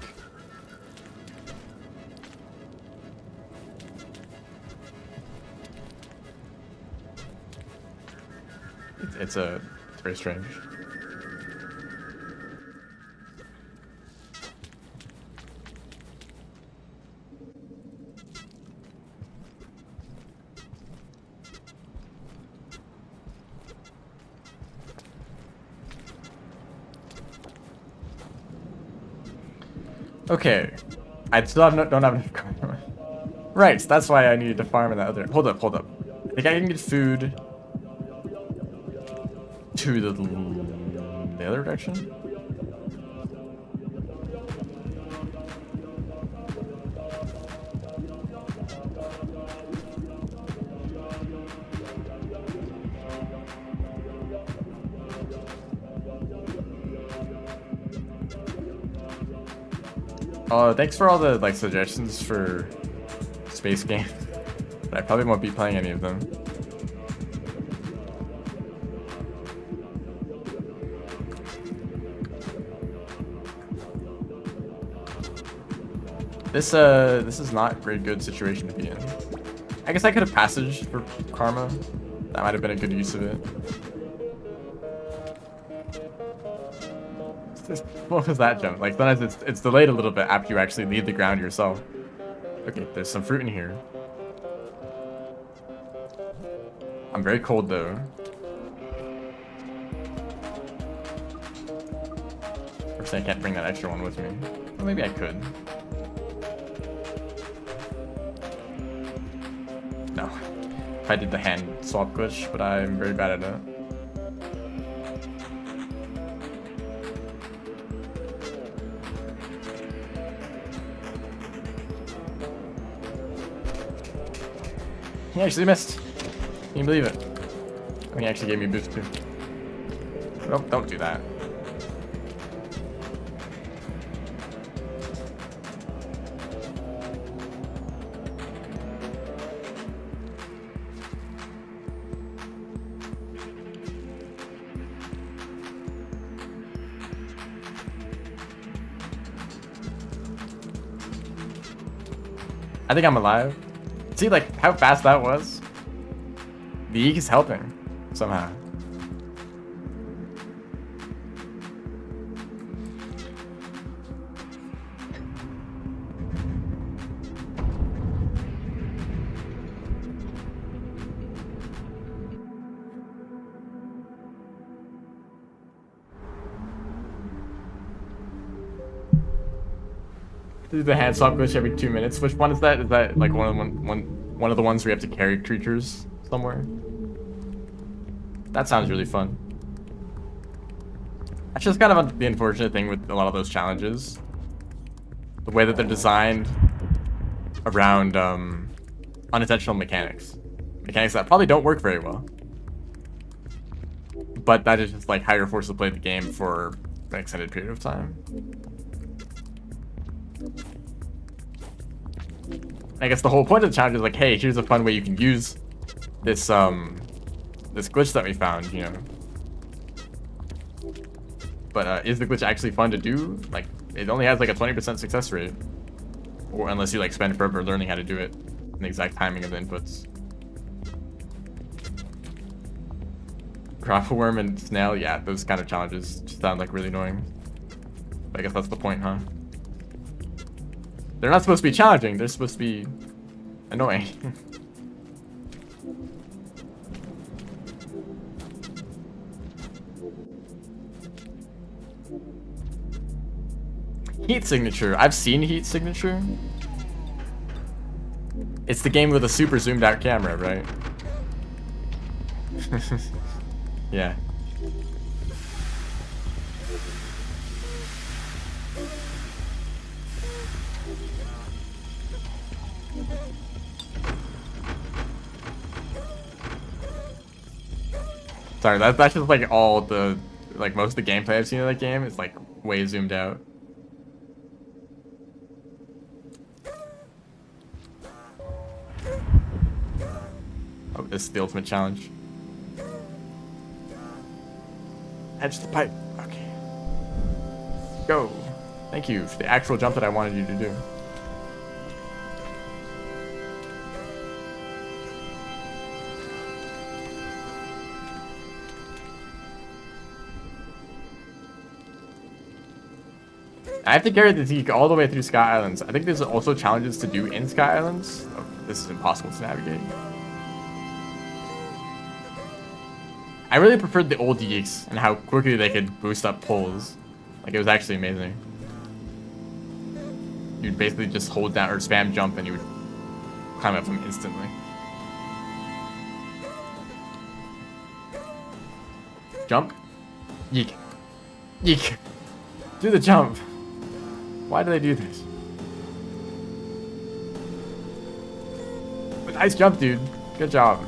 Speaker 1: It's very strange. Okay, I still don't have enough karma. Right, so that's why I needed to farm in that other. Hold up. I think I can get food to the other direction. Thanks for all the like suggestions for space game. But I probably won't be playing any of them. This is not a very good situation to be in. I guess I could have passaged for karma. That might have been a good use of it. What was that jump? Like sometimes it's delayed a little bit after you actually leave the ground yourself. Okay, there's some fruit in here. I'm very cold though. First, I can't bring that extra one with me. Or maybe I could. No. If I did the hand swap glitch, but I'm very bad at it. He actually missed. Can you believe it? Oh, he actually gave me a boost too. Nope, don't do that. I think I'm alive. See, like, how fast that was? The Eek is helping, somehow. Do the hand swap glitch every 2 minutes. Which one is that? Is that like one of the ones where you have to carry creatures somewhere? That sounds really fun. That's just kind of the unfortunate thing with a lot of those challenges. The way that they're designed around unintentional mechanics. Mechanics that probably don't work very well. But that is just like how you're forced to play the game for an extended period of time. I guess the whole point of the challenge is like, hey, here's a fun way you can use this this glitch that we found, you know. But is the glitch actually fun to do? Like, it only has like a 20% success rate, or unless you like spend forever learning how to do it and the exact timing of the inputs. Grapple worm and snail, yeah, those kind of challenges just sound like really annoying. But I guess that's the point, huh? They're not supposed to be challenging, they're supposed to be annoying. Heat Signature. I've seen Heat Signature. It's the game with a super zoomed out camera, right? Yeah. Sorry, that's just like all the, like most of the gameplay I've seen of that game is like way zoomed out. Oh, this is the ultimate challenge. Edge the pipe. Okay. Go. Thank you for the actual jump that I wanted you to do. I have to carry the Zeke all the way through Sky Islands. I think there's also challenges to do in Sky Islands. Oh, this is impossible to navigate. I really preferred the old Yeeks and how quickly they could boost up pulls. Like, it was actually amazing. You'd basically just hold down or spam jump and you would climb up them instantly. Jump. Yeek. Yeek. Do the jump. Why do they do this? But nice jump, dude. Good job.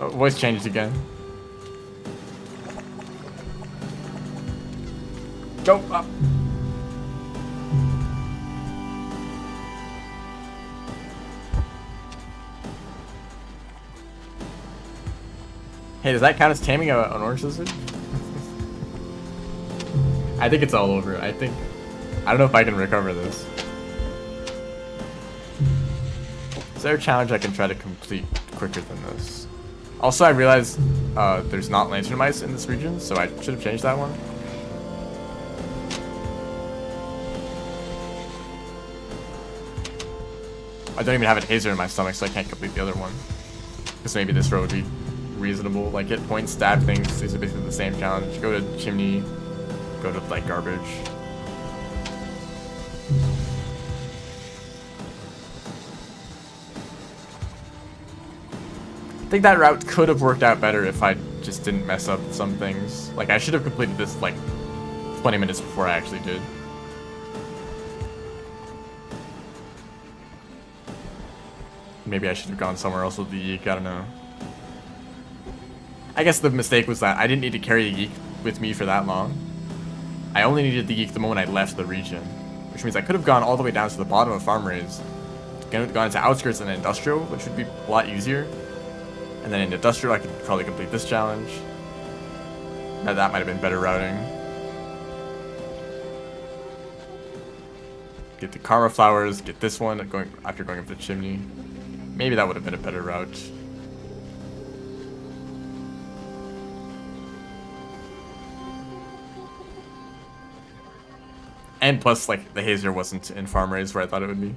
Speaker 1: Oh, voice changed again. Go up. Hey, does that count as taming an orange lizard? I think it's all over. I don't know if I can recover this. Is there a challenge I can try to complete quicker than this? Also, I realized there's not lantern mice in this region, so I should have changed that one. I don't even have a taser in my stomach, so I can't complete the other one. Because maybe this row would be reasonable. Like hit point, stab things. These are basically the same challenge. Go to chimney. Go to like garbage. I think that route could have worked out better if I just didn't mess up some things. Like I should have completed this like 20 minutes before I actually did. Maybe I should have gone somewhere else with the yeek, I don't know. I guess the mistake was that I didn't need to carry the yeek with me for that long. I only needed the yeek the moment I left the region. Which means I could have gone all the way down to the bottom of farm raise, gone into outskirts and industrial, which would be a lot easier. And then in industrial I could probably complete this challenge. Now that might have been better routing. Get the karma flowers, get this one after going up the chimney. Maybe that would have been a better route. And plus, like, the Hazer wasn't in farm raise where I thought it would be.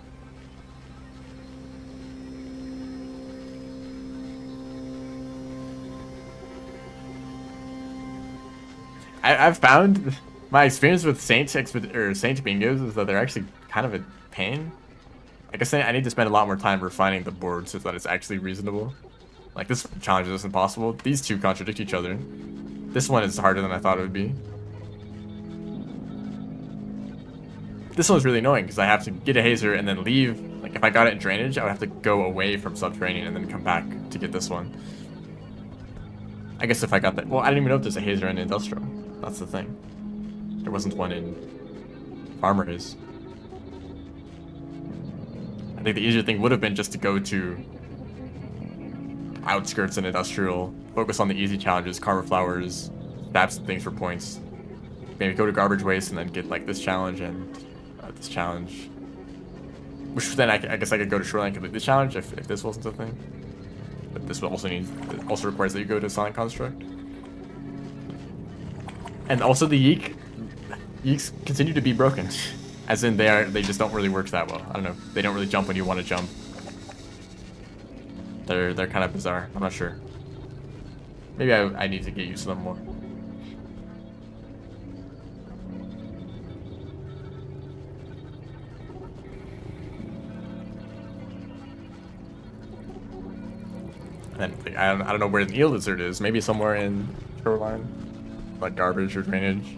Speaker 1: I've found my experience with Saint bingos is that they're actually kind of a pain. Like I say, I need to spend a lot more time refining the board so that it's actually reasonable. Like this challenge is impossible. These two contradict each other. This one is harder than I thought it would be. This one's really annoying because I have to get a Hazer and then leave. Like if I got it in drainage, I would have to go away from subterranean and then come back to get this one. I guess if I got that, well, I didn't even know if there's a Hazer in industrial. That's the thing. There wasn't one in farm raise. I think the easier thing would have been just to go to outskirts and industrial, focus on the easy challenges, karma flowers, stab some things for points. Maybe go to garbage waste and then get like this challenge and this challenge. Which then I guess I could go to shoreline and complete this challenge if this wasn't a thing. But this also requires that you go to Silent Construct. And also the yeeks continue to be broken. As in they just don't really work that well. I don't know. They don't really jump when you want to jump. They're kind of bizarre. I'm not sure. Maybe I need to get used to them more. And like, I don't know where the eel lizard is. Maybe somewhere in shoreline, like garbage or drainage.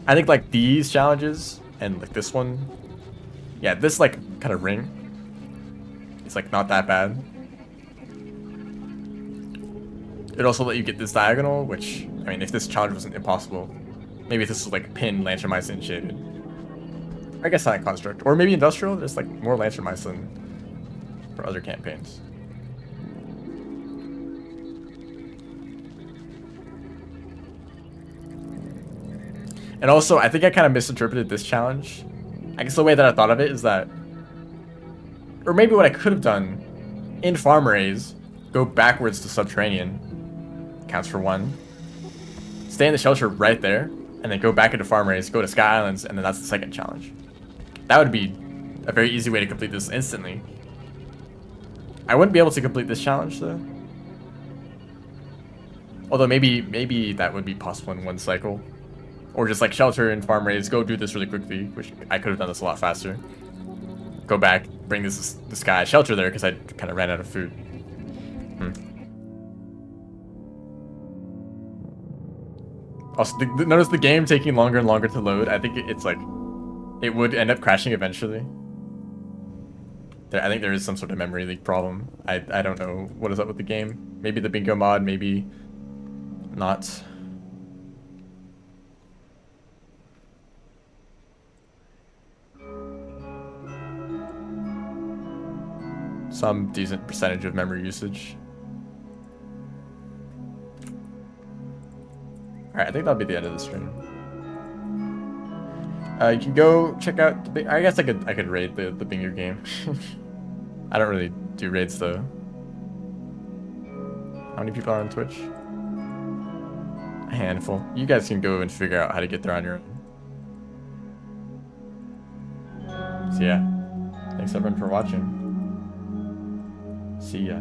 Speaker 1: I think like these challenges and like this one, yeah, this like kind of ring, it's like not that bad. It'd also let you get this diagonal, which I mean, if this challenge wasn't impossible, maybe if this was like pin lantern mycin shaded. I guess Silent Construct, or maybe industrial. There's like more lantern mycin for other campaigns. And also, I think I kind of misinterpreted this challenge. I guess the way that I thought of it is that, or maybe what I could have done in farm raise, go backwards to subterranean, counts for 1, stay in the shelter right there, and then go back into farm raise, go to Sky Islands, and then that's the second challenge. That would be a very easy way to complete this instantly. I wouldn't be able to complete this challenge though. Although maybe that would be possible in one cycle. Or just like shelter and farm raise, go do this really quickly, which I could have done this a lot faster. Go back, bring this guy shelter there because I kind of ran out of food. Also, notice the game taking longer and longer to load. I think it's like, it would end up crashing eventually. I think there is some sort of memory leak problem. I don't know what is up with the game. Maybe the bingo mod, maybe not. Some decent percentage of memory usage. Alright, I think that'll be the end of the stream. You can go check out the, I guess I could raid the bingo game. I don't really do raids though. How many people are on Twitch? A handful. You guys can go and figure out how to get there on your own. So yeah. Thanks everyone for watching. See ya.